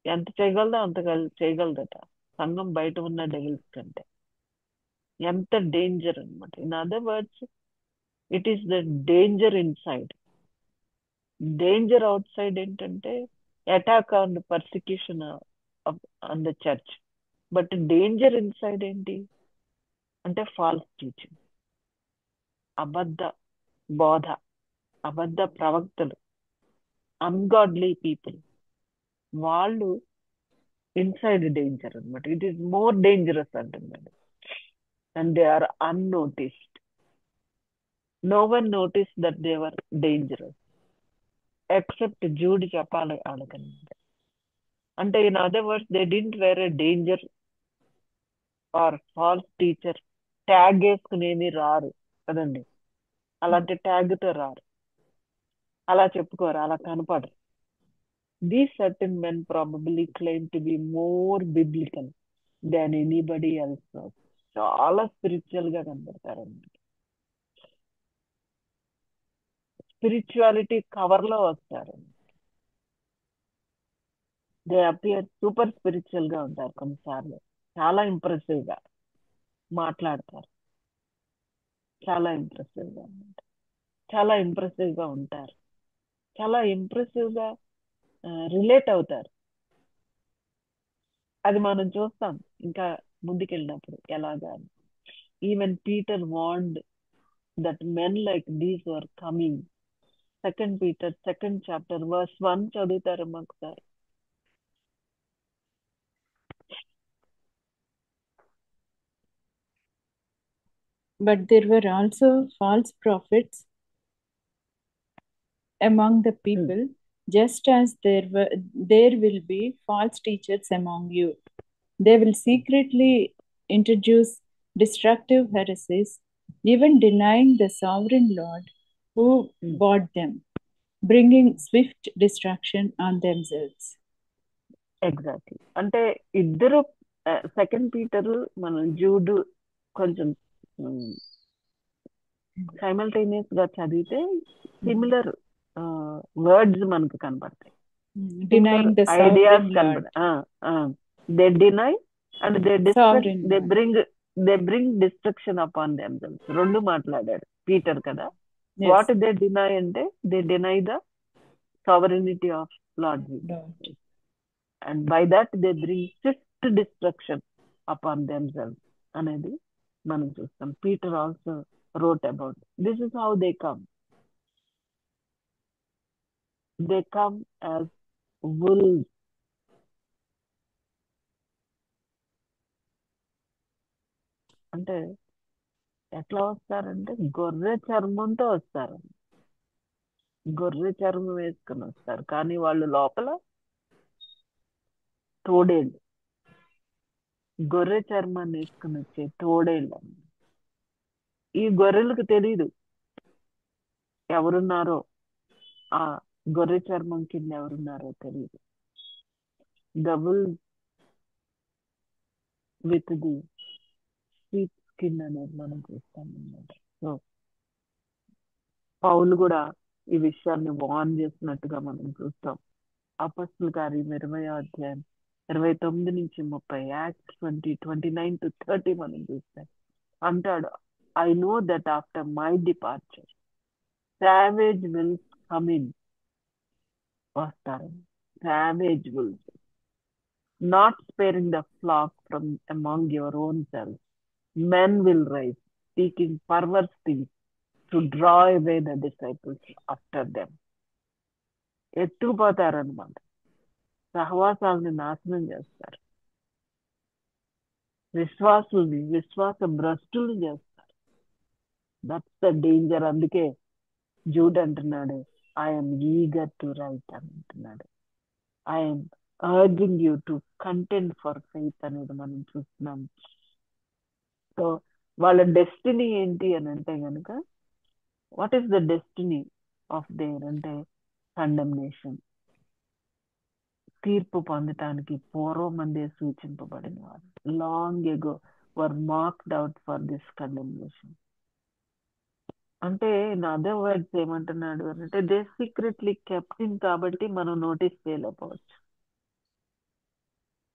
ఎంత చేయగలదో అంత చేయగలదట సంఘం బయట ఉన్న డెవిల్స్ కంటే. ఎంత డేంజర్ అనమాట. In other words it is the danger inside. Danger outside ఏంటంటే attack on persecution on the church. But danger inside ఏంటి అంటే ఫాల్స్ టీచింగ్, అబద్ధ బోధ, అబద్ధ ప్రవక్తలు, అన్గాడ్లీ పీపుల్. వాళ్ళు ఇన్సైడ్ డేంజర్ అనమాట. ఇట్ ఈస్ మోర్ డేంజరస్ అంటున్నాడు. And they are unnoticed. No one notice that they were dangerous except Jude చెప్పాలి వాళ్ళకంటే. అంటే in other words they didn't wear a danger or falls teacher tag వేసుకునేది రారు కదండి. అలాంటి ట్యాగ్తో రారు, అలా చెప్పుకోరు, అలా కనపడరు. These certain men probably claim to be more biblical than anybody else. చాలా స్పిరిచువల్ గా కనబడతారండి. స్పిరిచువాలిటీ కవర్ లో వస్తారు. దే అపియర్ సూపర్ స్పిరిచువల్ గా ఉంటారు. కొన్నిసార్లు చాలా ఇంప్రెసివ్ గా మాట్లాడతారు, చాలా ఇంప్రెసివ్ గా ఉంటారు, చాలా ఇంప్రెసివ్ గా ఉంటారు, చాలా ఇంప్రెసివ్ గా రిలేట్ అవుతారు. అది మనం చూస్తాం ఇంకా ముందుకెళ్ళినప్పుడు ఎలాగా. Even Peter warned that men like these were coming. 2 Peter 2nd chapter verse 1 చదువుతారమ్మా ఒకసారి. But there were also false prophets among the people, just as there will be false teachers among you. They will secretly introduce destructive heresies, even denying the sovereign Lord who bought them, bringing swift destruction on themselves. Exactly. అంటే ఇద్దరు 2 Peter మనం Jude కొంచెం simultaneous గా చదివితే similar words మనకు కనపడతాయి. Denying the ideas sovereign Lord. కనపడతాయి. They deny and Sovereign they Lord. Bring destruction upon themselves. రెండు మాట్లాడాడు పీటర్ కదా. Yes. వాట్ దే డినై అంటే they deny the sovereignty of Lord Jesus. Lord. And by that they bring swift destruction upon themselves అనేది మనం చూస్తాం. Peter also wrote about this is how they come as wolves. అంటే ఎట్లా వస్తారంటే గొర్రె చర్మంతో వస్తారు. గొర్రె చర్మం వేసుకుని వస్తారు, కానీ వాళ్ళు లోపల తోడేళ్ళు. గొర్రె చర్మాన్ని వేసుకుని వచ్చే తోడేళ్ళు. ఈ గొర్రెలకు తెలియదు ఎవరున్నారో, ఆ గొర్రె చర్మం కింద ఎవరున్నారో తెలియదు. The wolves with the sheep skin అనేది మనం చూస్తాం అన్నమాట. సో పౌలు కూడా ఈ విషయాన్ని వార్న్ చేసినట్టుగా మనం చూస్తాం. అపొస్తలుల కార్యం 20వ అధ్యాయం 29 నుంచి 30, యాక్ట్స్ 20:29-30 మనం చూస్తాం. అంటాడు, I know that after my departure savage will come in. వస్తారు savage wolves, not sparing the flock from among your own selves. Men will rise, speaking perverse things to draw away the disciples after them. ఎత్తుకుపోతారనమాట. సహవాసాలని నాశనం చేస్తారు. విశ్వాస భ్రష్టులు చేస్తారు. That's the danger. అందుకే Jude అంటున్నాడు, I'm eager to right అని అంటున్నాడు. I'm urging you to contend for faith అనేది మనం చూస్తున్నాం. సో వాళ్ళ డెస్టినీ ఏంటి అని అంటే కనుక, what is the destiny of their అంటే కండెమ్నేషన్. తీర్పు పొందటానికి పూర్వం మందే సూచింపబడిన వారు, long ago were marked out for this condemnation. అంటే ఇన్ అదర్ వర్డ్స్ ఏమంటున్నాడు అంటే, దే సీక్రెట్లీ కెప్టిన్ కాబట్టి మనం నోటీస్ చేయలేకపోవచ్చు.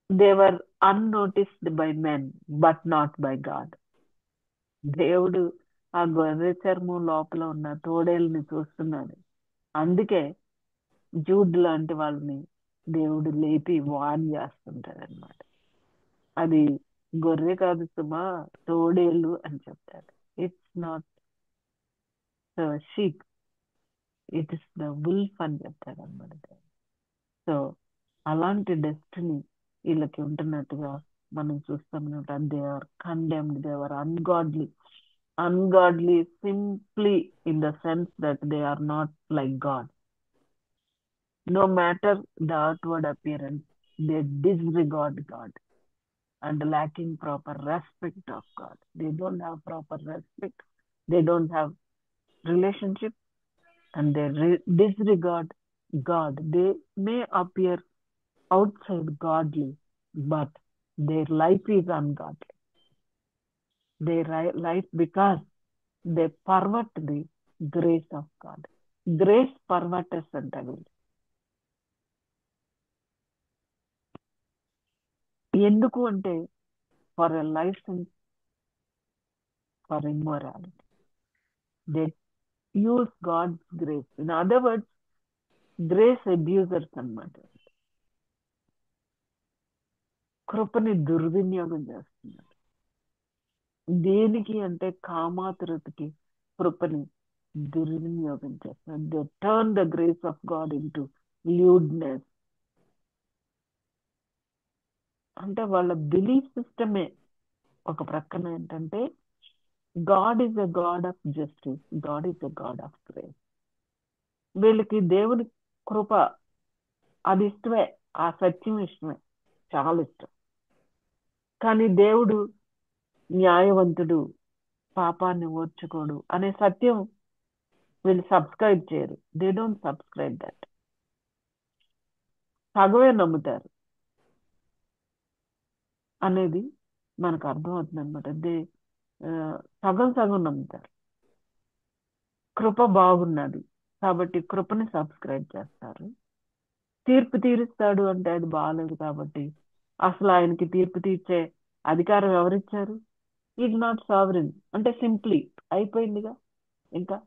They were unnoticed by men but not by God. దేవుడు ఆ గొర్రె చర్మం లోపల ఉన్న తోడేళ్ళని చూస్తున్నాడు. అందుకే జూడ్ లాంటి వాళ్ళని దేవుడు లేపి వాన్ చేస్తుంటాడు అనమాట. అది గొర్రె కాదు సుమా, తోడేళ్ళు అని చెప్తాడు. It's not the sheep, it is the wolf అని చెప్తాడు అనమాట. సో అలాంటి డెస్టినీ వీళ్ళకి ఉంటున్నట్టుగా మనం చూస్తాం. They are condemned, they are ungodly simply in the sense that they are not like God. No matter the outward appearance, they disregard God and lacking proper respect of God. They don't have proper respect, they don't have relationship, and they disregard God. They may appear outside godly, but their life is ungodly. Their life, because they pervert the grace of God. Grace perverters అంటారు. ఎందుకు అంటే for a licence for immorality. They use God's grace. In other words, grace abusers అన్నమాట. కృపని దుర్వినియోగం చేస్తున్నారు. దేనికి అంటే కామాతురతకి, కృపని దుర్వినియోగం చేస్తున్నారు. They turn the grace of God into lewdness. అంటే వాళ్ళ బిలీఫ్ సిస్టమే ఒక ప్రక్కన ఏంటంటే God is a God of justice, God is a God of grace. వీళ్ళకి దేవుని కృప అది ఇష్టమే, ఆ సత్యం ఇష్టమే, చాలా ఇష్టం. కానీ దేవుడు న్యాయవంతుడు, పాపాన్ని ఓర్చుకోడు అనే సత్యం వీళ్ళు సబ్స్క్రైబ్ చేయరు. They don't subscribe that. సగమే నమ్ముతారు అనేది మనకు అర్థమవుతుంది అనమాట. సగం సగం నమ్ముతారు. కృప బాగున్నది కాబట్టి కృపని సబ్స్క్రైబ్ చేస్తారు. తీర్పు తీరుస్తాడు అంటే అది బాగాలేదు కాబట్టి అసలు ఆయనకి తీర్పు తీర్చే అధికారం ఎవరిచ్చారు? ఈజ్ నాట్ సావరిన్ అంటే సింప్లీ అయిపోయిందిగా, ఇంకా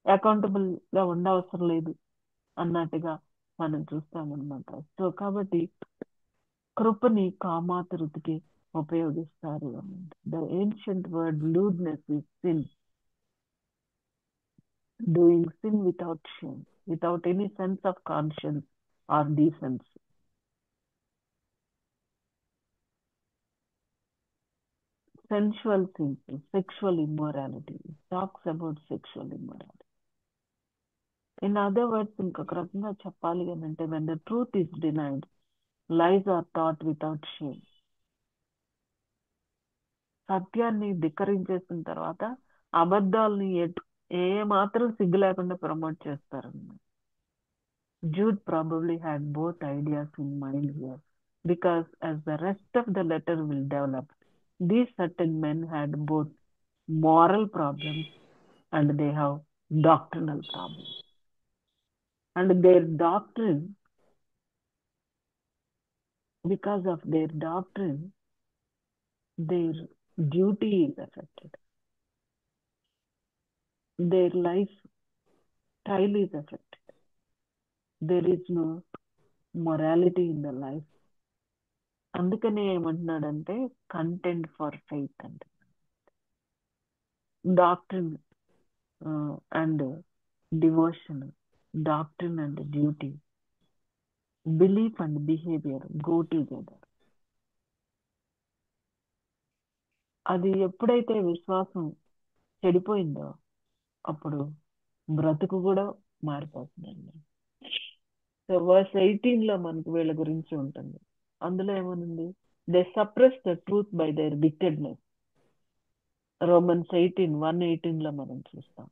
అకౌంటబుల్ గా ఉండవసరం లేదు అన్నట్టుగా మనం చూస్తామన్నమాట. సో కాబట్టి కృపని కామాతురుతికి ఉపయోగిస్తారు. The ancient word lewdness is sin, doing sin without shame, without any sense of conscience or decency. Sensual sins, sexual immorality. It talks about sexual immorality. In other words, ఇంకొక రకంగా చెప్పాలి అని అంటే, when the truth is denied, lies are taught without shame. సత్యాన్ని ధిక్కరించేసిన తర్వాత అబద్ధాలని ఏ మాత్రం సిగ్గు లేకుండా ప్రమోట్ చేస్తారన్నమాట. Jude probably had both ideas in mind here, because as the rest of the letter will develop, these certain men had both moral problems and they have doctrinal problems. And their doctrine, because of their doctrine, their duty is affected. Their lifestyle is affected. There is no morality in the life. అందుకనే ఏమంటున్నాడంటే content for faith అంటే doctrine and devotion, doctrine and duty, belief and behaviour go together. అది ఎప్పుడైతే విశ్వాసం చెడిపోయిందో అప్పుడు బ్రతుకు కూడా మారిపోతుందండి. So verse 18 లో మనకు వీళ్ళ గురించి ఉంటుంది. అందులో ఏమనుంది? They suppress the truth by their wickedness. Romans 1:18 లో మనం చూస్తాం.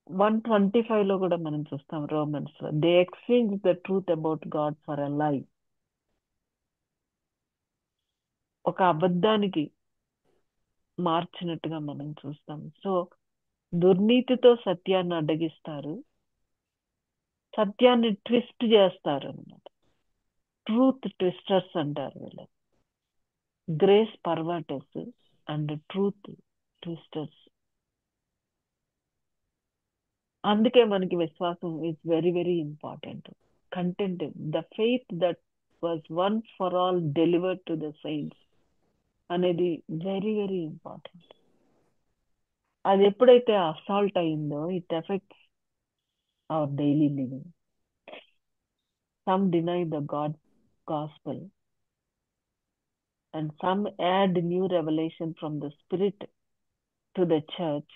1:25 లో కూడా మనం చూస్తాం రోమన్స్ లో. They exchange the truth about God for a లై. ఒక అబద్ధానికి మార్చినట్టుగా మనం చూస్తాం. సో దుర్నీతితో సత్యాన్ని అడ్డగిస్తారు, సత్యాన్ని ట్విస్ట్ చేస్తారు అన్నమాట. ట్రూత్ ట్విస్టర్స్ అంటారు వీళ్ళు. Grace perverters and truth twisters. అందుకే మనకి విశ్వాసం is very very important. Contend, the faith that was once for all delivered to the saints అనేది వెరీ వెరీ ఇంపార్టెంట్. అది ఎప్పుడైతే అసాల్ట్ అయిందో it affects our daily living. Some deny the God gospel and some add new revelation from the Spirit to the church.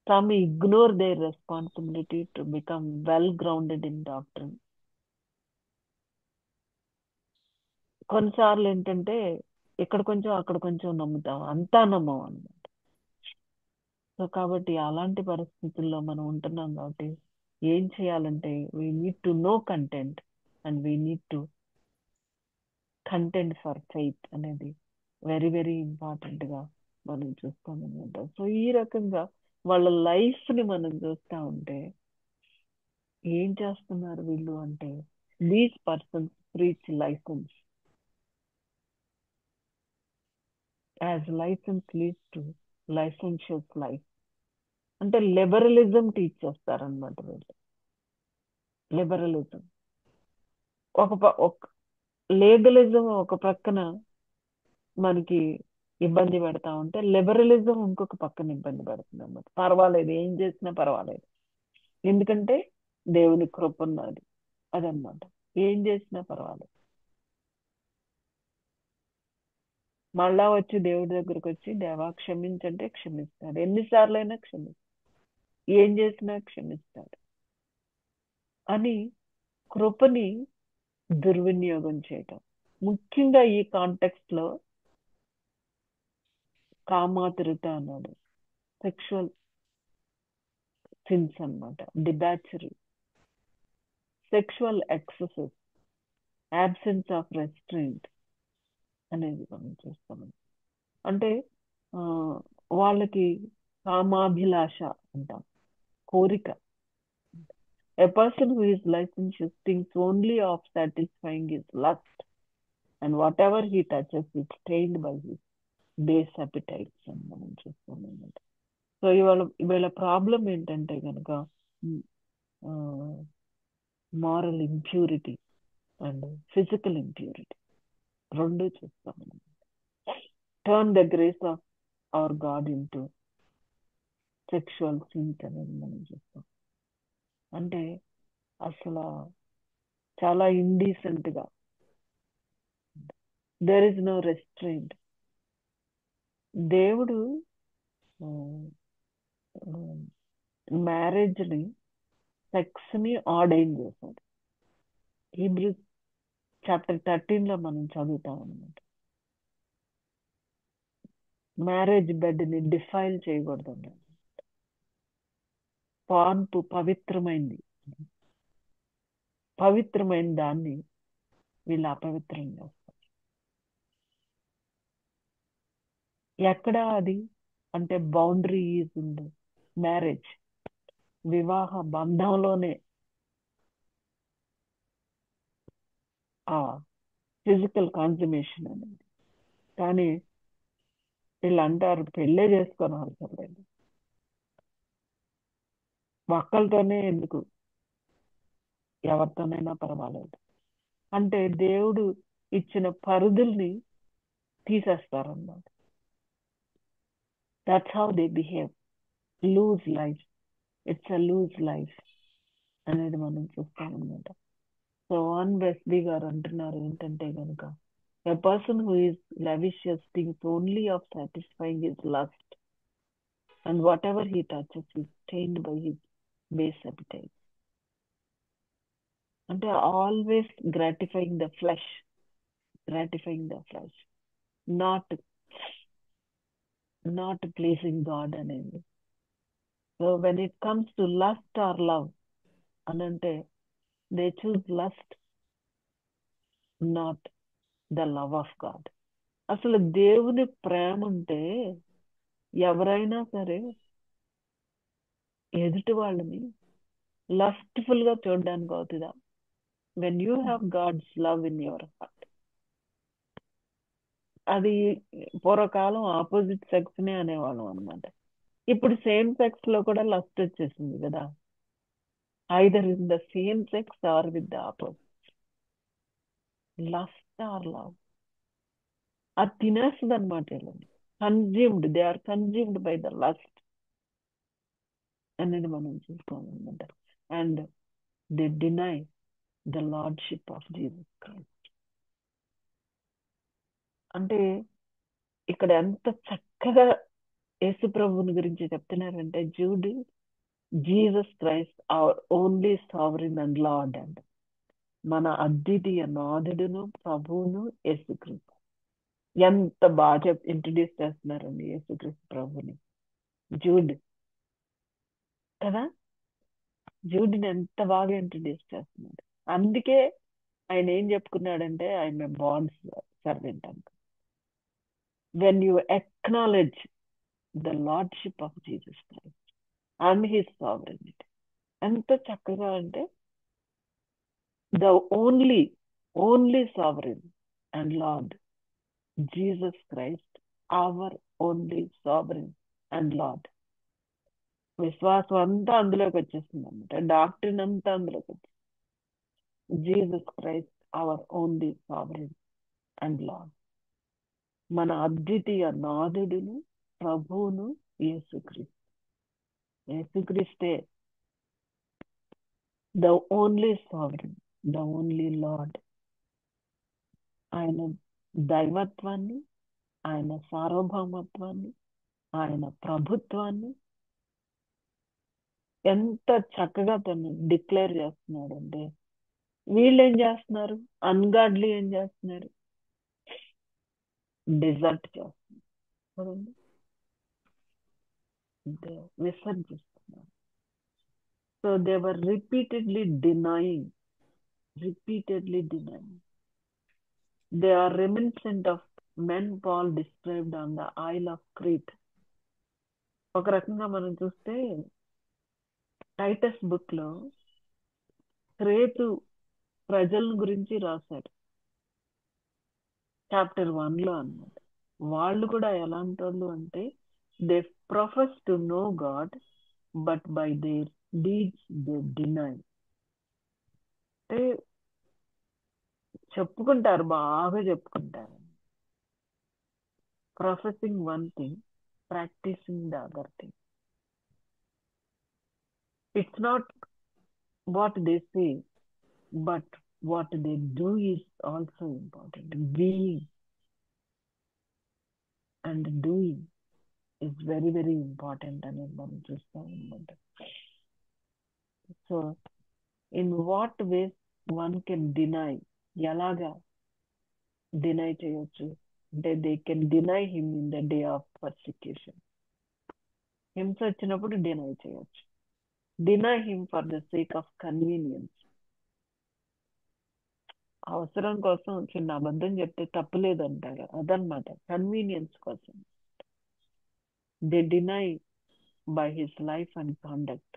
Some ignore their responsibility to become well-grounded in doctrine. కొన్నిసార్లు ఏంటంటే ఇక్కడ కొంచెం అక్కడ కొంచెం నమ్ముతాం, అంతా నమ్మం అన్నమాట. సో కాబట్టి అలాంటి పరిస్థితుల్లో మనం ఉంటున్నాం కాబట్టి ఏం చేయాలంటే we need to no content and we need to contend for faith అనేది వెరీ వెరీ ఇంపార్టెంట్ గా మనం చూస్తామన్నమాట. సో ఈ రకంగా వాళ్ళ లైఫ్ ని మనం చూస్తా ఉంటే ఏం చేస్తున్నారు వీళ్ళు అంటే, these persons preach license as license leads to licentious life. అంటే లిబరలిజం టీచ్ చేస్తారనమాట వీళ్ళు. లిబరలిజం ఒక లీగలిజం ఒక ప్రక్కన మనకి ఇబ్బంది పెడతా ఉంటే లిబరలిజం ఇంకొక పక్కన ఇబ్బంది పెడుతుంది అన్నమాట. పర్వాలేదు, ఏం చేసినా పర్వాలేదు, ఎందుకంటే దేవుని కృప ఉన్నది అదనమాట. ఏం చేసినా పర్వాలేదు. మళ్ళా వచ్చి దేవుడి దగ్గరకు వచ్చి దేవా క్షమించంటే క్షమిస్తాడు, ఎన్నిసార్లు అయినా క్షమిస్తాడు, ఏం చేసినా క్షమిస్తాడు అని కృపని దుర్వినియోగం చేయటం. ముఖ్యంగా ఈ కాంటెక్స్ట్ లో కామాతురత అన్నాడు, సెక్షువల్ సిన్స్ అన్నమాట, డిబాచరీ, సెక్షువల్ ఎక్సెసెస్, absence ఆఫ్ రెస్ట్రెయింట్ అనేది మనం చూస్తాం. అంటే వాళ్ళకి కామాభిలాష అంటాం, కోరిక. A person who is licentious thinks only of satisfying his lust, and whatever he touches is stained by his base appetites అని మనం చూస్తాం అన్నమాట. సో ఇవాళ ప్రాబ్లం ఏంటంటే కనుక moral impurity and physical impurity రెండు చూస్తాం అన్నమాట. Turn the grace of our God into sexual since అనేది మనం చూస్తాం. అంటే అసలు చాలా ఇండీసెంట్ గా, దేర్ ఇస్ నో రెస్ట్రెయింట్. దేవుడు మ్యారేజ్ ని, సెక్స్ ని ఆర్డైన్ చేశాడు. హీబ్రూస్ చాప్టర్ 13 లో మనం చదువుతాం అన్నమాట. మ్యారేజ్ బెడ్ ని డిఫైల్ చేయకూడదు అన్నాడు. పాన్పు పవిత్రమైంది, పవిత్రమైన దాన్ని వీళ్ళు అపవిత్రం చేస్తారు. ఎక్కడ అది అంటే బౌండరీ ఈజ్ ఉంది మ్యారేజ్, వివాహ బంధంలోనే ఆ ఫిజికల్ కాన్సుమేషన్ అనేది. కానీ వీళ్ళు అంటారు పెళ్ళే చేసుకొని అవసరం లేదు, ఒక్కరితోనే ఎందుకు, ఎవరితోనైనా పర్వాలేదు అంటే దేవుడు ఇచ్చిన పరిధుల్ని తీసేస్తారన్నమాట. That's how they behave. Loose life, it's a loose life అనేది మనం చూస్తాం అన్నమాట. సో ఆన్ వెస్లీ గారు అంటున్నారు ఏంటంటే కనుక, a person who is lavishious thinks only of satisfying his lust, and whatever he touches is stained by his base appetite. అంటే always gratifying the flesh, not pleasing God అనేది. So when it comes to lust or love అని అంటే they choose lust, not the love of God. అసలు దేవుని ప్రేమ ఉంటే ఎవరైనా సరే ఎదుటి వాళ్ళని లస్ట్ఫుల్ గా చూడడానికి అవుతుందా? When you have God's love in your heart, అది పూర్వకాలం ఆపోజిట్ సెక్స్ నే అనేవాళ్ళం అనమాట. ఇప్పుడు సేమ్ సెక్స్ లో కూడా లస్ట్ వచ్చేసింది కదా, either in the same sex or with the opposite. Lust or love అది తినేస్తుంది అనమాట. Consumed, they are consumed by the lust అనేది మనం చూసుకోవాలన్నమాట. And they deny the lordship of Jesus Christ. అంటే ఇక్కడ ఎంత చక్కగా యేసు ప్రభువుని గురించి చెప్తున్నారంటే, Jude Jesus Christ our only sovereign and Lord and మన అద్వితీయ నాథుడును ప్రభువును యేసుక్రీస్తు. ఎంత బాగా ఇంట్రడ్యూస్ చేస్తున్నారండి యేసుక్రీస్తు ప్రభుని. జూడ్ కదా, జూడ్ని ఎంత బాగా ఇంట్రడ్యూస్ చేస్తున్నాడు. అందుకే ఆయన ఏం చెప్పుకున్నాడంటే ఐఎమ్ ఏ బాండ్ సర్వెంట్ అంట. When you acknowledge the lordship of Jesus Christ and his sovereignty, ఎంత చక్కగా అంటే the only sovereign and Lord Jesus Christ, our only sovereign and Lord. విశ్వాసం అంతా అందులోకి వచ్చేస్తుంది అనమాట, డాక్టరీన్ అంతా అందులోకి వచ్చేస్తుంది. Jesus Christ our only sovereign and Lord. మన అద్వితీయ నాథుడును ప్రభువును యేసుక్రీస్తు. యేసుక్రీస్తే the only sovereign, the only Lord. ఆయన దైవత్వాన్ని, ఆయన సార్వభౌమత్వాన్ని, ఆయన ప్రభుత్వాన్ని ఎంత చక్కగా తను డిక్లేర్ చేస్తున్నాడు అంటే, వీళ్ళు ఏం చేస్తున్నారు? అన్గాడ్లీ ఏం చేస్తున్నారు? డిజర్ట్ చేస్తున్నారు కదండి, అంటే విసర్జిస్తున్నారు. So they were repeatedly denying. They are reminiscent of men Paul described on the Isle of Crete. ఒక రకంగా మనం చూస్తే టైటస్ బుక్ లో క్రేతు ప్రజల గురించి రాశాడు, చాప్టర్ 1 లో అన్నమాట. వాళ్ళు కూడా ఎలాంటి వాళ్ళు అంటే, they profess to know God but by their deeds they deny. అంటే చెప్పుకుంటారు, బాగా చెప్పుకుంటారు, professing one thing, practising the other thing. It's not what they say, but what they do is also important. Being and doing is very, very important అనేది మనం చూస్తాం అనమాట. So in what ways one can deny, ఎలాగా deny చేయొచ్చు అంటే, they can deny him in the day of persecution. హింస వచ్చినప్పుడు deny చేయొచ్చు. Deny him for the sake of convenience. అవసరం కోసం చిన్న అబద్ధం చెప్తే తప్పులేదంటారు, అదనమాట. కన్వీనియన్స్ కోసం they deny by his life and conduct.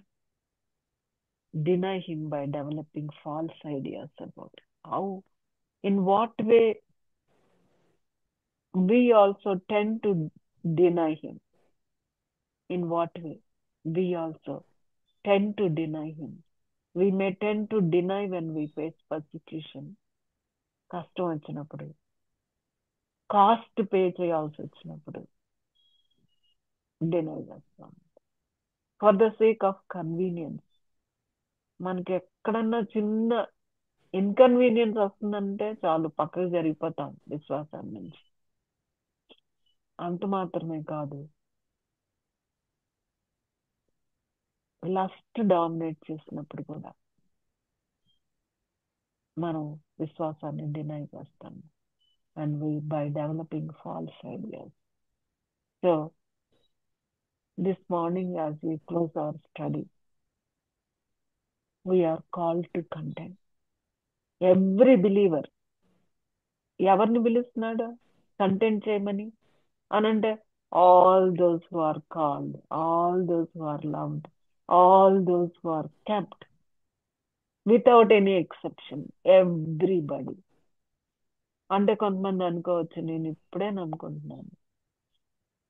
Deny him by developing false ideas about how, in what way we also tend to deny him. In what way we also tend to deny him. We may tend to deny when we face persecution. కష్టం వచ్చినప్పుడు, cost pay చేయాల్సి వచ్చినప్పుడు deny చేస్తాం. For the sake of convenience. మనకి ఎక్కడన్నా చిన్న inconvenience వస్తుందంటే చాలు, పక్కకు జరిగిపోతాం విశ్వాసం నుంచి. అంత మాత్రమే కాదు, లస్ట్ డామినేట్ చేసినప్పుడు కూడా మనం విశ్వాసాన్ని డినై చేస్తాం. And by developing false ideas. So this morning as we close our study, we're called to contend. Every believer ఎవరిని పిలుస్తున్నాడు కంటెంట్ చేయమని అనంటే, all those who are called, all those who are loved, all those who are kept, without any exception, everybody. అంటే కొంతమంది అనుకోవచ్చు, నేను ఇప్పుడే నమ్ముకుంటున్నాను,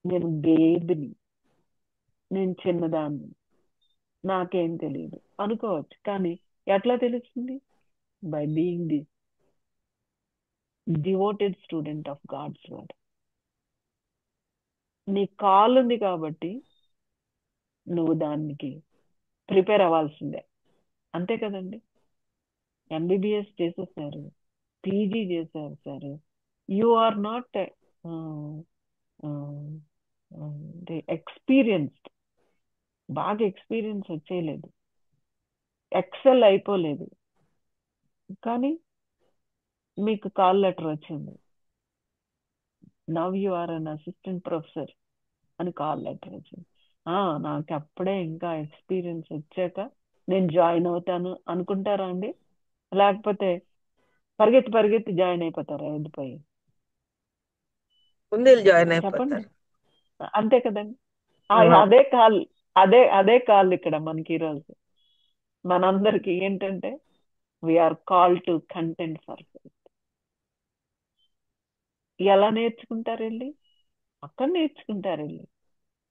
నేను బేబిని, నేను చిన్నదాన్ని, నాకేం తెలియదు అనుకోవచ్చు. కానీ ఎట్లా తెలుస్తుంది? By being the devoted student of God's word. నీ కాల్ ఉంది కాబట్టి నువ్వు దానికి ప్రిపేర్ అవ్వాల్సిందే, అంతే కదండి. ఎంబీబీఎస్ చేసేసారు, పీజీ చేశారు sir, you are not experienced, బాగా ఎక్స్పీరియన్స్ వచ్చేయలేదు, ఎక్సెల్ అయిపోలేదు, కానీ మీకు కాల్ లెటర్ వచ్చింది. Now you are an assistant professor అని కాల్ లెటర్ వచ్చింది. నాకు అప్పుడే ఇంకా ఎక్స్పీరియన్స్ వచ్చాక నేను జాయిన్ అవుతాను అనుకుంటారా అండి? లేకపోతే పరిగెత్తి జాయిన్ అయిపోతారా వెళ్ళిపోయి? చెప్పండి, అంతే కదండి. అదే కాల్ ఇక్కడ మనకి ఈరోజు మనందరికి ఏంటంటే, we're call to contend for faith. ఎలా నేర్చుకుంటారు వెళ్ళి? అక్కడ నేర్చుకుంటారు వెళ్ళి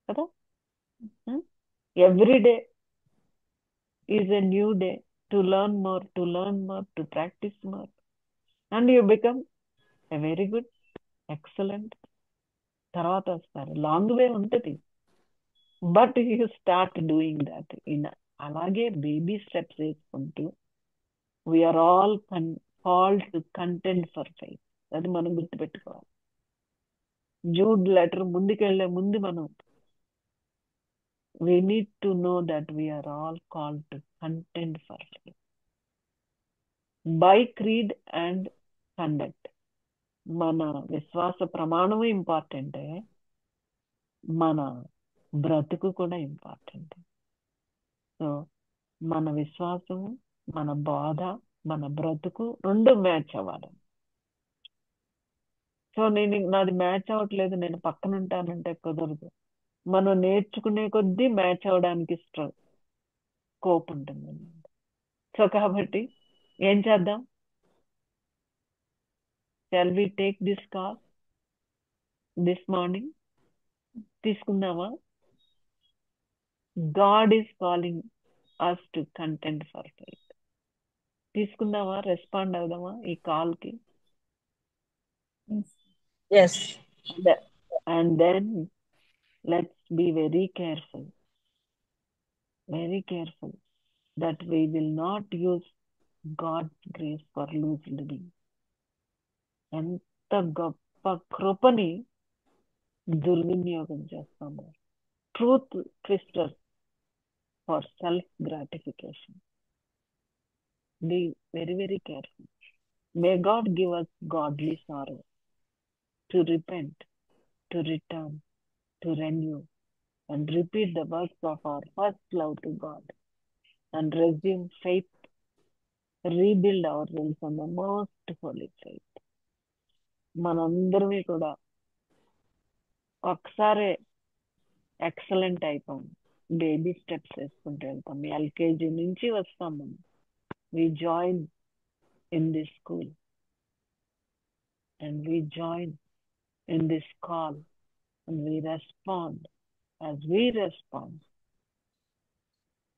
కదా. Every day is a new day to learn more, to practise more, and you become a very good, excellent తర్వాత వస్తారు. లాంగ్ వే ఉంటుంది, but you start doing that. అలాగే బేబీ స్టెప్స్ వేసుకుంటూ we're all called to contend for faith. అది మనం గుర్తుపెట్టుకోవాలి. Jude letter ముందుకెళ్లే ముందు మనం we need to know that we are all called to contend for faith by creed and conduct. మన విశ్వాస ప్రమాణము ఇంపార్టెంటే, మన బ్రతుకు కూడా ఇంపార్టెంట్. సో మన విశ్వాసము, మన బోధ, మన బ్రతుకు రెండు మ్యాచ్ అవ్వాలి. సో నాది మ్యాచ్ అవ్వట్లేదు, నేను పక్కన ఉంటానంటే కుదరదు. మనం నేర్చుకునే కొద్దీ మ్యాచ్ అవ్వడానికి స్కోప్ ఉంటుంది. సో కాబట్టి ఏం చేద్దాం? Shall we take this call this morning? తీసుకుందామా? God is calling us to contend for faith. తీసుకుందామా? రెస్పాండ్ అవుదామా ఈ కాల్ కి? Yes. And then let's be very careful that we will not use God's grace for loose living. ఎంత గొప్ప కృపని దుర్వినియోగం చేస్తాము. Truth twister for self gratification. Be very, very careful. May God give us godly sorrow to repent, to return, to renew, and repeat the works of our first love to God, and resume faith, rebuild ourselves on the most holy faith. మనందరమీ కూడా ఒకసారి excellent అయిపోం, baby steps వేసుకుంటూ వెళ్తాం. LKG నుంచి వస్తాం మనం. We join in this school and we join in this call and we respond. As we respond,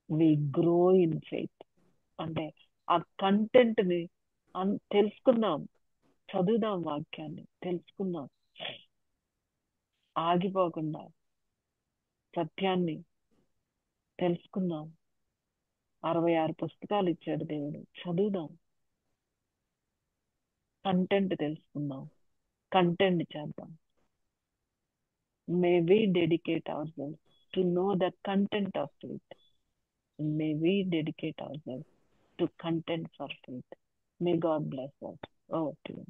we grow in faith. అంటే ఆ content ని తెలుసుకుందాం, చదువుదాం, వాక్యాన్ని తెలుసుకుందాం, ఆగిపోకుండా సత్యాన్ని తెలుసుకుందాం. 66 పుస్తకాలు ఇచ్చాడు దేవుడు, చదువుదాం, కంటెంట్ తెలుసుకుందాం, కంటెంట్ చేద్దాం. May we dedicate ourselves to know the content of faith. May we dedicate ourselves to content for faith. May God bless us. Over to you.